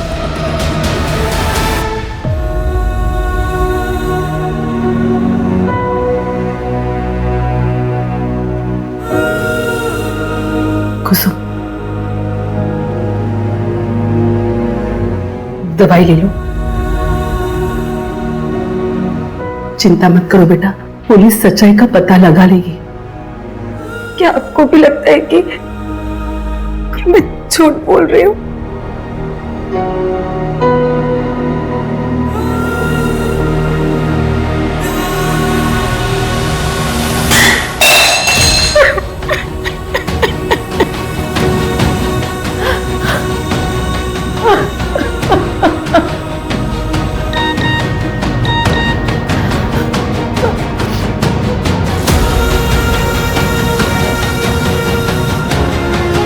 कुसुम, दवाई ले लो। चिंता मत करो बेटा, पुलिस सच्चाई का पता लगा लेगी। क्या आपको भी लगता है कि मैं झूठ बोल रही हूँ?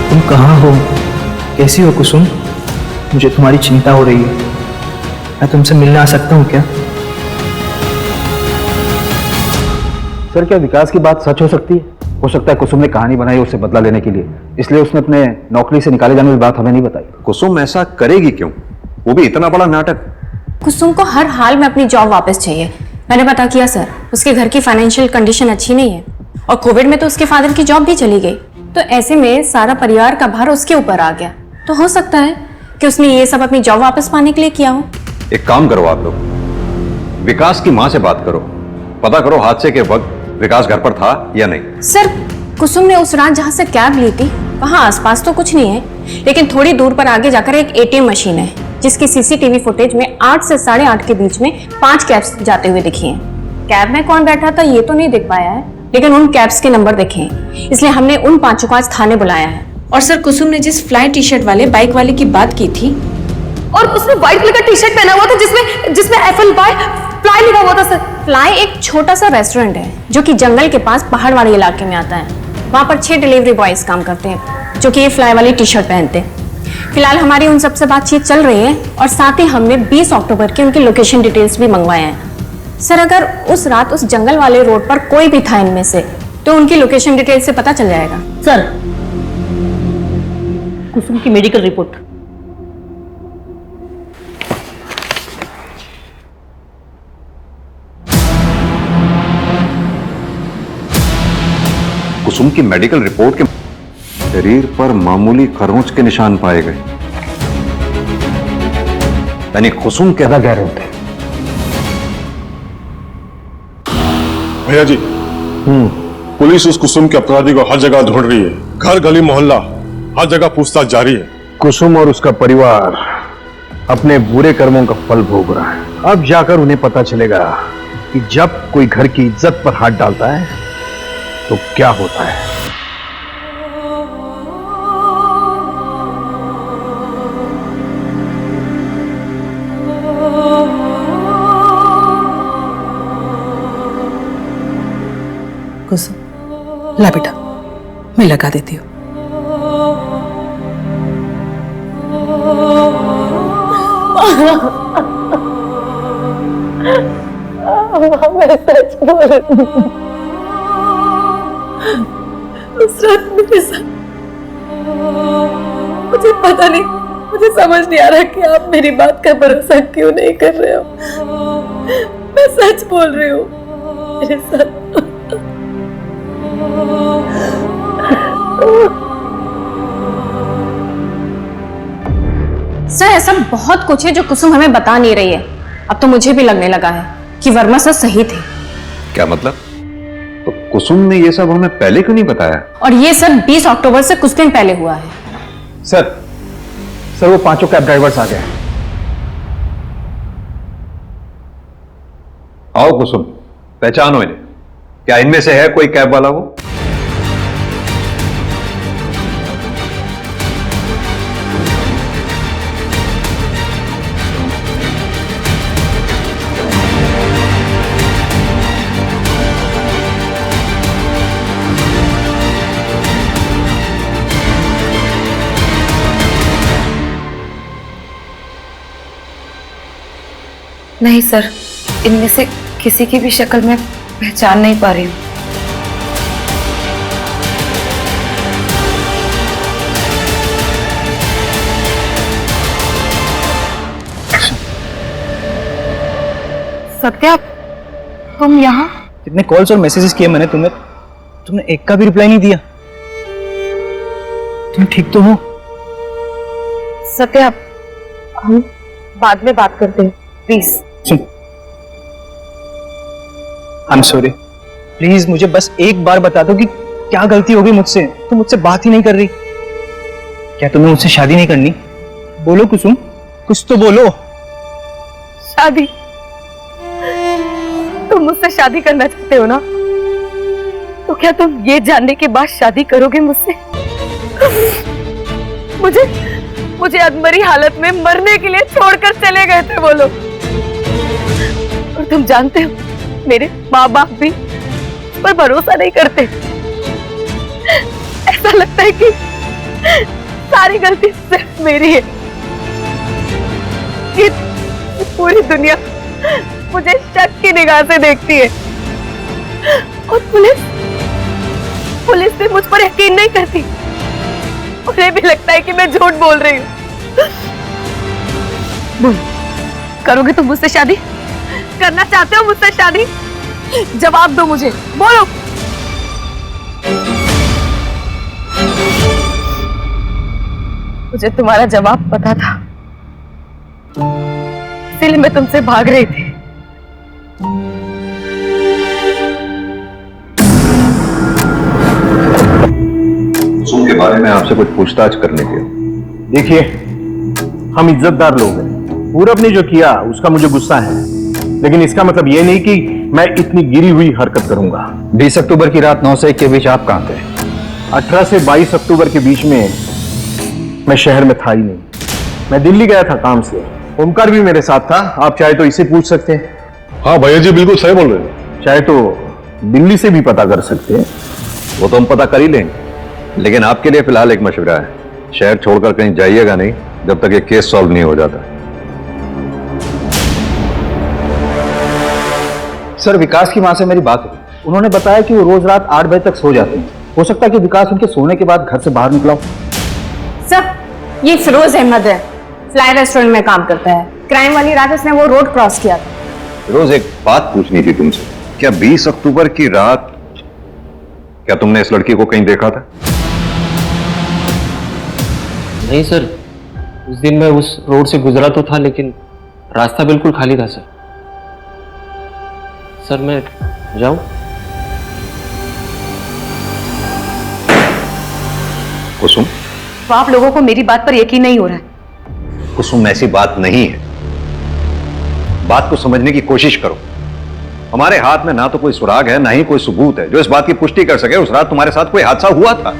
तुम कहाँ हो? कैसी हो कुसुम? मुझे तुम्हारी चिंता हो रही है। मैं तुमसे मिलने आ सकता हूँ क्या? सर, क्या विकास की बात सच हो सकती है? हो सकता है कुसुम ने कहानी बनाई उससे बदला लेने के लिए, इसलिए उसने अपने नौकरी से निकाले जाने की बात हमें नहीं बताई। कुसुम ऐसा करेगी क्यों? वो भी इतना बड़ा नाटक। कुसुम को हर हाल में अपनी जॉब वापस चाहिए। मैंने पता किया सर, उसके घर की फाइनेंशियल कंडीशन अच्छी नहीं है और कोविड में तो उसके फादर की जॉब भी चली गई। तो ऐसे में सारा परिवार का भार उसके ऊपर आ गया। तो हो सकता है कि उसने ये सब अपनी जॉब वापस पाने के लिए किया हो। एक काम करो आप लोग, विकास की माँ से बात करो, पता करो हादसे के वक्त विकास घर पर था या नहीं। सर, कुसुम ने उस रात जहाँ से कैब ली थी वहाँ आसपास तो कुछ नहीं है, लेकिन थोड़ी दूर पर आगे जाकर एक ATM मशीन है जिसकी CCTV फुटेज में 8 से 8:30 के बीच में 5 कैब्स जाते हुए दिखी हैं। कैब में कौन बैठा था ये तो नहीं दिख पाया है, लेकिन उन कैब्स के नंबर दिखे हैं, इसलिए हमने उन 5 को आज थाने बुलाया है और सर कुसुम ने जिस फ्लाई टी शर्ट वाले बाइक वाले की बात की थी, और उसने व्हाइट कलर का टी शर्ट पहना हुआ था जिसमें फ्लाई लिखा हुआ था सर। फ्लाई एक छोटा सा रेस्टोरेंट है जो कि जंगल के पास पहाड़ वाले इलाके में आता है। वहाँ पर 6 डिलीवरी बॉयज काम करते हैं जो कि ये फ्लाई वाली टी शर्ट पहनते हैं। फिलहाल हमारी उन सबसे बातचीत चल रही है और साथ ही हमने 20 अक्टूबर की उनकी लोकेशन डिटेल्स भी मंगवाए हैं। सर अगर उस रात उस जंगल वाले रोड पर कोई भी था इनमें से तो उनकी लोकेशन डिटेल से पता चल जाएगा। सर, कुसुम की मेडिकल रिपोर्ट। कुसुम की मेडिकल रिपोर्ट के शरीर पर मामूली खरोंच के निशान पाए गए, यानी कुसुम कैदा गैर थे। भैया जी, पुलिस उस कुसुम के अपराधी को हर जगह ढूंढ रही है। घर गली मोहल्ला हर जगह पूछताछ जारी है। कुसुम और उसका परिवार अपने बुरे कर्मों का फल भोग रहा है। अब जाकर उन्हें पता चलेगा कि जब कोई घर की इज्जत पर हाथ डालता है तो क्या होता है। कुसुम, ला बेटा, मैं लगा देती हूँ। मैं सच बोल रही हूँ। उस रात मेरे साथ, मुझे पता नहीं, मुझे समझ नहीं आ रहा कि आप मेरी बात का भरोसा क्यों नहीं कर रहे हो। मैं सच बोल रही हूँ, मेरे साथ सर ऐसा बहुत कुछ है जो कुसुम हमें बता नहीं रही है। अब तो मुझे भी लगने लगा है कि वर्मा सर सही थे। क्या मतलब? तो कुसुम ने ये सब हमें पहले क्यों नहीं बताया? और ये सब 20 अक्टूबर से कुछ दिन पहले हुआ है। सर वो 5 कैब ड्राइवर्स आ गए। आओ कुसुम, पहचानो इन्हें। क्या इनमें से है कोई कैब वाला? वो नहीं सर, इनमें से किसी की भी शक्ल मैं पहचान नहीं पा रही हूँ। सत्या, तुम यहाँ? कितने कॉल्स और मैसेजेस किए मैंने तुम्हें, तुमने एक का भी रिप्लाई नहीं दिया। तुम ठीक तो हो? सत्या, हम बाद में बात करते हैं, please. I am sorry, please मुझे बस एक बार बता दो कि क्या गलती हो गई मुझसे। तुम मुझसे बात ही नहीं कर रही। क्या तुम्हें मुझसे शादी नहीं करनी? बोलो कुसुम, कुछ तो बोलो। शादी? तुम मुझसे शादी करना चाहते हो ना? तो क्या तुम ये जानने के बाद शादी करोगे मुझसे? मुझे अधमरी हालत में मरने के लिए छोड़कर चले गए थे वो लोग। और तुम जानते हो, मेरे माँ बाप भी उस पर भरोसा नहीं करते। ऐसा लगता है कि सारी गलती सिर्फ मेरी है। कि पूरी दुनिया मुझे शक की निगाह से देखती है और पुलिस भी मुझ पर यकीन नहीं करती। उन्हें भी लगता है कि मैं झूठ बोल रही हूँ। बोल, करोगे तुम मुझसे शादी? करना चाहते हो मुझसे शादी? जवाब दो मुझे, बोलो। मुझे तुम्हारा जवाब पता था, इसीलिए मैं तुमसे भाग रही थी। कुसुम के बारे में आपसे कुछ पूछताछ करने की। देखिए, हम इज्जतदार लोग हैं। पूरब ने जो किया उसका मुझे गुस्सा है, लेकिन इसका मतलब ये नहीं कि मैं इतनी गिरी हुई हरकत करूंगा। 20 अक्टूबर की रात 9 से 1 के बीच आप कहां थे? 18 से 22 अक्टूबर के बीच में मैं शहर में था ही नहीं, मैं दिल्ली गया था काम से। ओमकार भी मेरे साथ था, आप चाहे तो इसे पूछ सकते हैं। हाँ भैया जी बिल्कुल सही बोल रहे हैं। चाहे तो दिल्ली से भी पता कर सकते हैं। वो तो हम पता कर ही लेंगे, लेकिन आपके लिए फिलहाल एक मशवरा है, शहर छोड़कर कहीं जाइएगा नहीं जब तक ये केस सॉल्व नहीं हो जाता। सर, विकास की माँ से मेरी बात हुई, उन्होंने बताया कि वो रोज रात 8 बजे तक सो जाते हैं। हो सकता है कि विकास उनके सोने के बाद घर से बाहर निकला हो। सर, ये फिरोज अहमद है, फ्लाई रेस्टोरेंट में काम करता है। क्राइम वाली रात उसने वो रोड क्रॉस किया था। रोज एक बात पूछनी थी तुमसे, क्या 20 अक्टूबर की रात क्या तुमने इस लड़की को कहीं देखा था? नहीं सर, उस दिन मैं उस रोड से गुजरा तो था, लेकिन रास्ता बिल्कुल खाली था सर। सर मैं जाऊं? कुसुम, तो आप लोगों को मेरी बात पर यकीन नहीं हो रहा है? कुसुम ऐसी बात नहीं है, बात को समझने की कोशिश करो। हमारे हाथ में ना तो कोई सुराग है, ना ही कोई सबूत है जो इस बात की पुष्टि कर सके उस रात तुम्हारे साथ कोई हादसा हुआ था।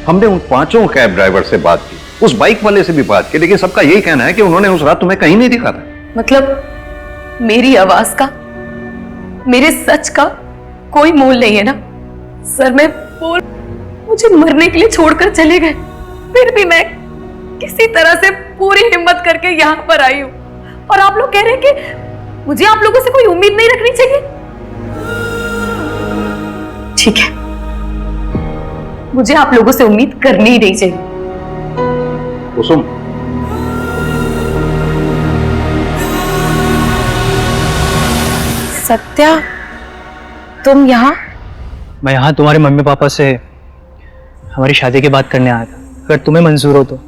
हमने उन 5 कैब ड्राइवर से बात की, उस बाइक वाले से भी बात की, लेकिन सबका यही कहना है कि उन्होंने उस रात तुम्हें कहीं नहीं दिखा था। मतलब मेरी आवाज का, मेरे सच का कोई मोल नहीं है ना? सर मैं बोल, मुझे मरने के लिए छोड़कर चले गए, फिर भी मैं किसी तरह से पूरी हिम्मत करके यहाँ पर आई हूँ, और आप लोग कह रहे हैं कि मुझे आप लोगों से कोई उम्मीद नहीं रखनी चाहिए। ठीक है, मुझे आप लोगों से उम्मीद करनी ही नहीं चाहिए। कुसुम, सत्या, तुम यहाँ? मैं यहाँ तुम्हारे मम्मी पापा से हमारी शादी की बात करने आया था। अगर तुम्हें मंजूर हो तो।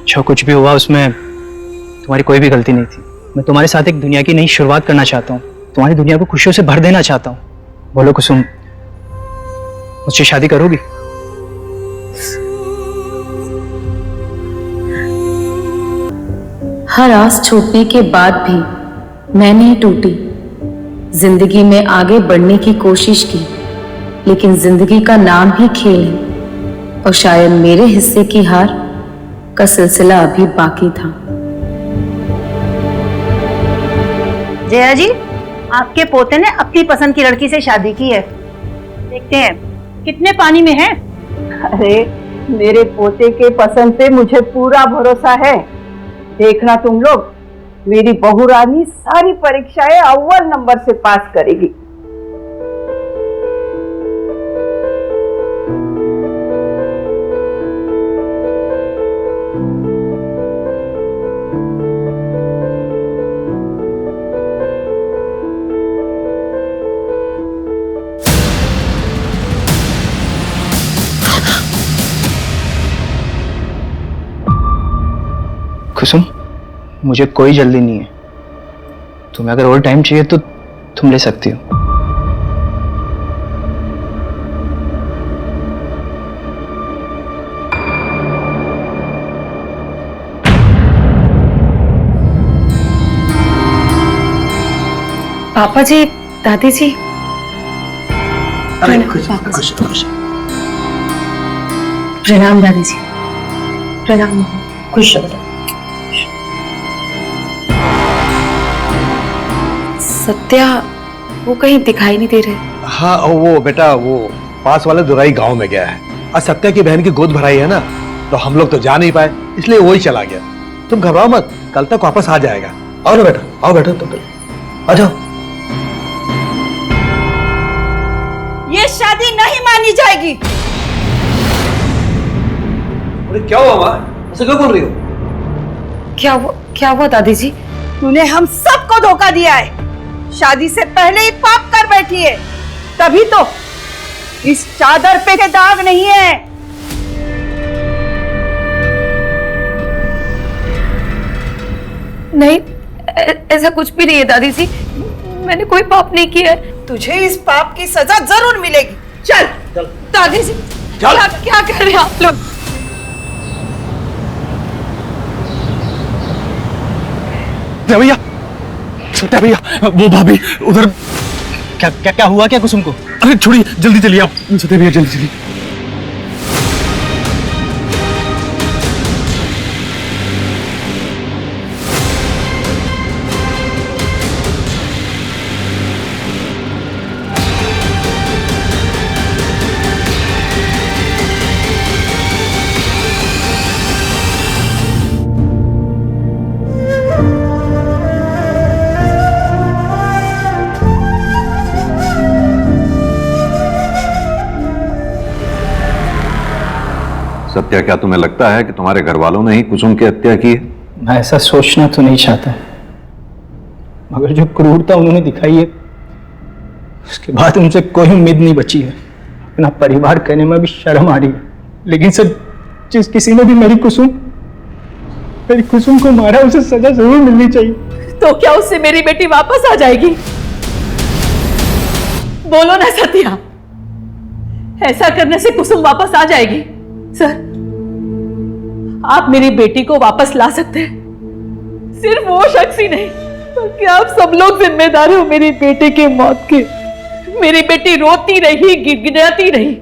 जो कुछ भी हुआ उसमें तुम्हारी कोई भी गलती नहीं थी। मैं तुम्हारे साथ एक दुनिया की नई शुरुआत करना चाहता हूँ, तुम्हारी दुनिया को खुशियों से भर देना चाहता हूँ। बोलो कुसुम, मुझसे शादी करोगी? हर आस छूटने के बाद भी मैं नहीं टूटी। जिंदगी में आगे बढ़ने की कोशिश की, लेकिन जिंदगी का नाम ही खेल है, और शायद मेरे हिस्से की हार का सिलसिला अभी बाकी था। जया जी, आपके पोते ने अपनी पसंद की लड़की से शादी की है। देखते हैं कितने पानी में है। अरे मेरे पोते के पसंद पे मुझे पूरा भरोसा है। देखना तुम लोग, मेरी बहू रानी सारी परीक्षाएं अव्वल नंबर से पास करेगी। कुसुम, मुझे कोई जल्दी नहीं है। तुम्हें अगर और टाइम चाहिए तो तुम ले सकती हो। पापा जी, दादी जी, प्रणाम दादी जी। प्रणाम। खुश रहो। सत्या, वो कहीं दिखाई नहीं दे रहे। हाँ, वो बेटा वो पास वाले दुराई गांव में गया है। आज सत्या की बहन की गोद भराई है ना, तो हम लोग तो जा नहीं पाए, इसलिए वही चला गया। तुम घबराओ मत, कल तक वापस आ जाएगा। आओ ना बेटा, आओ बेटा, तुम आ जाओ। ये शादी नहीं मानी जाएगी। अरे क्या हुआ माँ, ऐसे क्यों बोल रही हो? क्या हुआ दादी जी? तूने हम सबको धोखा दिया है। शादी से पहले ही पाप कर बैठी है, तभी तो इस चादर पे के दाग नहीं है। नहीं, ऐसा कुछ भी नहीं है दादी जी, मैंने कोई पाप नहीं किया है। तुझे इस पाप की सजा जरूर मिलेगी। चल दादी जी, क्या कर रहे हैं आप लोग? भैया, सत्या भैया, वो भाभी उधर। क्या क्या क्या हुआ क्या कुसुम को? अरे छोड़िए, जल्दी चलिए आप। सत्या भैया जल्दी चलिए। सत्या, क्या तुम्हें लगता है कि तुम्हारे घर वालों ने ही कुसुम की हत्या की है? मैं ऐसा सोचना तो नहीं चाहता, मगर जो क्रूरता उन्होंने दिखाई है उसके बाद उनसे कोई उम्मीद नहीं बची है। अपना परिवार कहने में भी शर्म आ रही है। लेकिन सर, जिस किसी ने भी मेरी कुसुम को मारा उसे सजा जरूर मिलनी चाहिए। तो क्या उससे मेरी बेटी वापस आ जाएगी? बोलो ना सत्या, ऐसा करने से कुसुम वापस आ जाएगी? सर, आप मेरी बेटी को वापस ला सकते हैं। सिर्फ वो शख्स ही नहीं बल्कि आप सब लोग जिम्मेदार हो मेरी बेटी की मौत के। मेरी बेटी रोती रही, गिड़गिड़ाती रही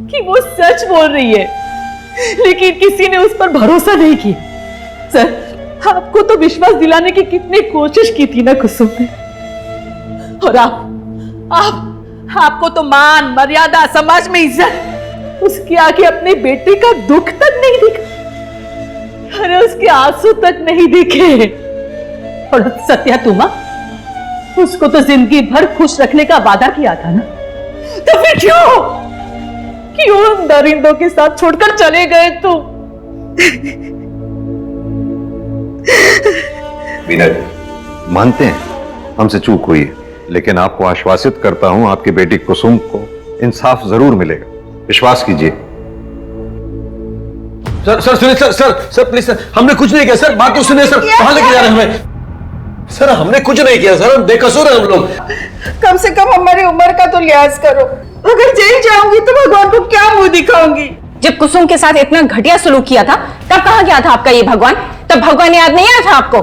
कि वो सच बोल रही है, लेकिन किसी ने उस पर भरोसा नहीं किया। सर, आपको तो विश्वास दिलाने की कितनी कोशिश की थी ना कुसुम ने, और आपको तो मान मर्यादा, समाज में इज्जत, उसके आगे अपने बेटे का दुख तक नहीं दिखा। अरे उसके आंसू तक नहीं दिखे। और सत्या, तुमा उसको तो जिंदगी भर खुश रखने का वादा किया था ना, तो फिर क्यों उन दरिंदों के साथ छोड़कर चले गए तुम? मीना जी, मानते हैं हमसे चूक हुई है, लेकिन आपको आश्वासित करता हूं आपकी बेटी कुसुम को इंसाफ जरूर मिलेगा, विश्वास कीजिए। सर सुनिए, सर प्लीज सर, हमने कुछ नहीं किया सर, बात तो सुनिए सर, कहां लेके जा रहे हैं हमें? सर हमने कुछ नहीं किया सर, हम बेकसूर हैं हम लोग। कम से कम हमारी उम्र का तो लिहाज करो। अगर जेल जाऊंगी तो भगवान को क्या मुंह दिखाऊंगी? जब कुसुम के साथ इतना घटिया सलूक किया था तब कहाँ गया था आपका ये भगवान? तब भगवान याद नहीं आया था आपको?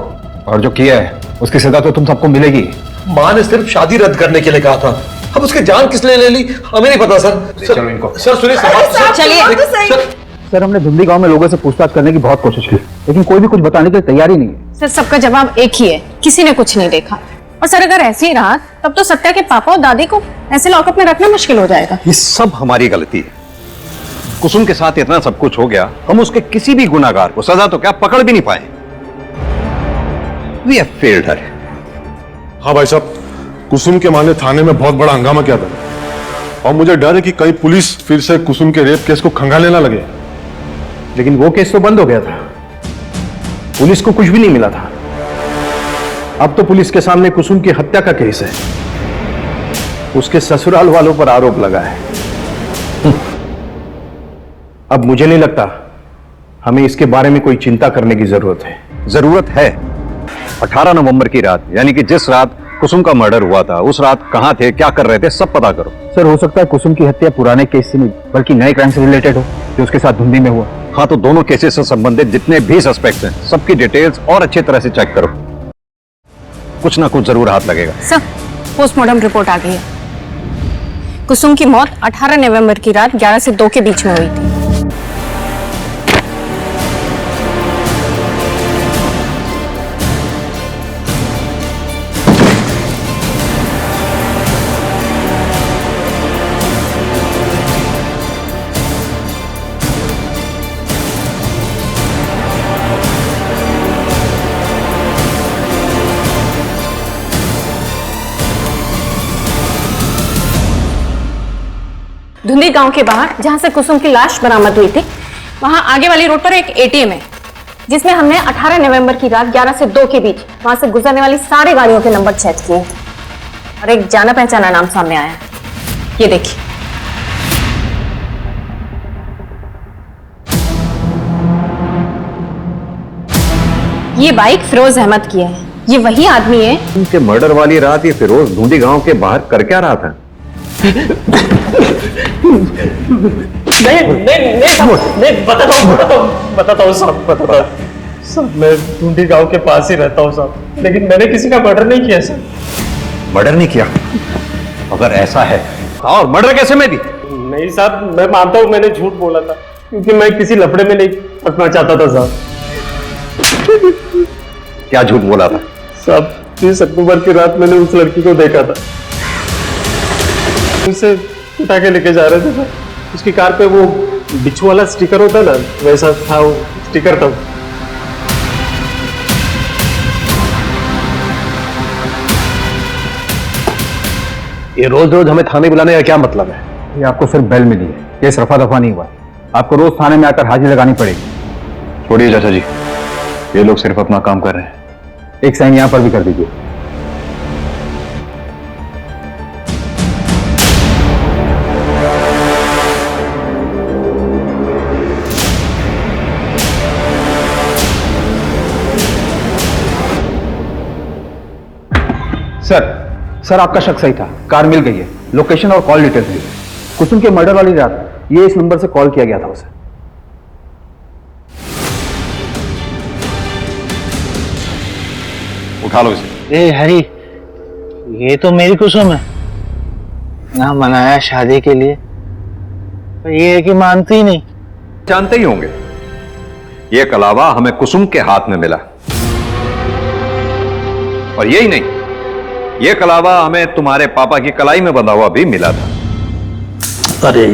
और जो किया है उसकी सजा तो तुम सबको मिलेगी। माँ ने सिर्फ शादी रद्द करने के लिए कहा था, अब उसकी जान किसने ले ली हमें नहीं पता सर। चलो इनको। सर सुनिए, चलिए। सर, हमने धुंधी गांव में लोगों से पूछताछ करने की बहुत कोशिश की, लेकिन कोई भी कुछ बताने के लिए तैयार ही नहीं है। सर, सबका जवाब एक ही है, किसी ने कुछ नहीं देखा। और सर, अगर ऐसे ही रहा तब तो सत्या के पापा और दादी को ऐसे लॉकअप में रखना मुश्किल हो जाएगा। ये सब हमारी गलती है। कुसुम के साथ इतना सब कुछ हो गया, हम उसके किसी भी गुनाहगार को सजा तो क्या पकड़ भी नहीं पाए। We have failed her. हाँ भाई साहब, कुसुम के मां ने थाने में बहुत बड़ा हंगामा किया था, और मुझे डर है कि कहीं पुलिस फिर से कुसुम के रेप केस को खंगाले ना लगे। लेकिन वो केस तो बंद हो गया था, पुलिस को कुछ भी नहीं मिला था। अब तो पुलिस के सामने कुसुम की हत्या का केस है, उसके ससुराल वालों पर आरोप लगा है। अब मुझे नहीं लगता हमें इसके बारे में कोई चिंता करने की जरूरत है। जरूरत है। 18 नवंबर की रात, यानी कि जिस रात कुसुम का मर्डर हुआ था, उस रात कहां थे, क्या कर रहे थे, सब पता करो। सर, हो सकता है कुसुम की हत्या पुराने केस से नहीं बल्कि नए क्राइम से रिलेटेड हो जो उसके साथ धुंधी में हुआ। हाँ, तो दोनों केसेस से संबंधित जितने भी सस्पेक्ट्स हैं सबकी डिटेल्स और अच्छी तरह से चेक करो, कुछ ना कुछ जरूर हाथ लगेगा। सर, पोस्टमार्टम रिपोर्ट आ गई है। कुसुम की मौत 18 नवंबर की रात 11 से 2 के बीच में हुई थी। धुंधी गांव के बाहर जहां से कुसुम की लाश बरामद हुई थी, वहां आगे वाली रोड पर एक एटीएम है जिसमें हमने 18 नवंबर की रात 11 से 2 के बीच वहां से गुजरने वाली सारी गाड़ियों के नंबर चेक किए और एक जाना पहचाना नाम सामने आया है। ये देखिए, ये बाइक फिरोज अहमद की है। ये वही आदमी है उनके मर्डर वाली रात ये फिरोज धुंधी गांव के बाहर कर क्या रहा था? नहीं बताता हूँ साहब, मैं ढूंढी गांव के पास ही रहता हूँ साहब, लेकिन मैंने किसी का मर्डर नहीं किया सर। मर्डर नहीं किया? अगर ऐसा है और मर्डर कैसे में भी? नहीं साहब, मैं मानता हूँ मैंने झूठ बोला था क्योंकि मैं किसी लफड़े में नहीं फंसना चाहता था साहब। क्या झूठ बोला था? साहब, 30 अक्टूबर की रात मैंने उस लड़की को देखा था, उसे उठा के लेके जा रहे थे सर। उसकी कार पे वो बिच्छू वाला स्टिकर होता है ना, वैसा था वो स्टिकर था। ये रोज रोज हमें थाने बुलाने का क्या मतलब है? ये आपको सिर्फ बेल मिली है, केस रफा दफा नहीं हुआ। आपको रोज थाने में आकर हाजिरी लगानी पड़ेगी। छोड़िए चाचा जी, ये लोग सिर्फ अपना काम कर रहे हैं। एक साइन यहां पर भी कर दीजिए। सर आपका शक सही था, कार मिल गई है, लोकेशन और कॉल डिटेल्स भी। कुसुम के मर्डर वाली रात ये इस नंबर से कॉल किया गया था उसे। उठा लो इसे। ए हरी, ये तो मेरी कुसुम है ना, मनाया शादी के लिए, पर ये है कि मानती ही नहीं। जानते ही होंगे, ये कलावा हमें कुसुम के हाथ में मिला, और यही नहीं, ये कलावा हमें तुम्हारे पापा की कलाई में बंधा हुआ भी मिला था। अरे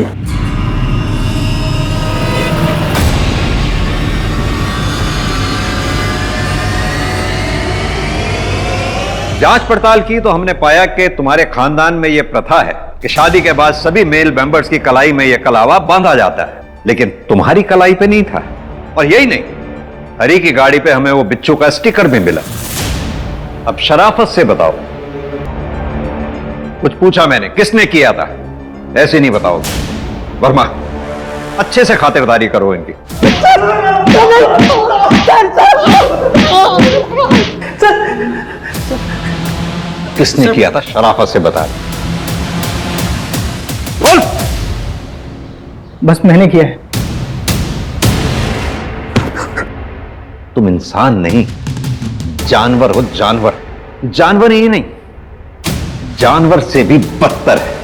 जांच पड़ताल की तो हमने पाया कि तुम्हारे खानदान में यह प्रथा है कि शादी के बाद सभी मेल मेंबर्स की कलाई में यह कलावा बांधा जाता है, लेकिन तुम्हारी कलाई पे नहीं था। और यही नहीं, हरी की गाड़ी पे हमें वो बिच्छू का स्टिकर भी मिला। अब शराफत से बताओ, कुछ पूछा मैंने, किसने किया था? ऐसे नहीं बताओगे। वर्मा, अच्छे से खातिरदारी करो इनकी। किसने किया था? शराफत से बता। बोल। बस मैंने किया है। तुम इंसान नहीं, जानवर हो, जानवर। जानवर ही नहीं, जानवर से भी बदतर है।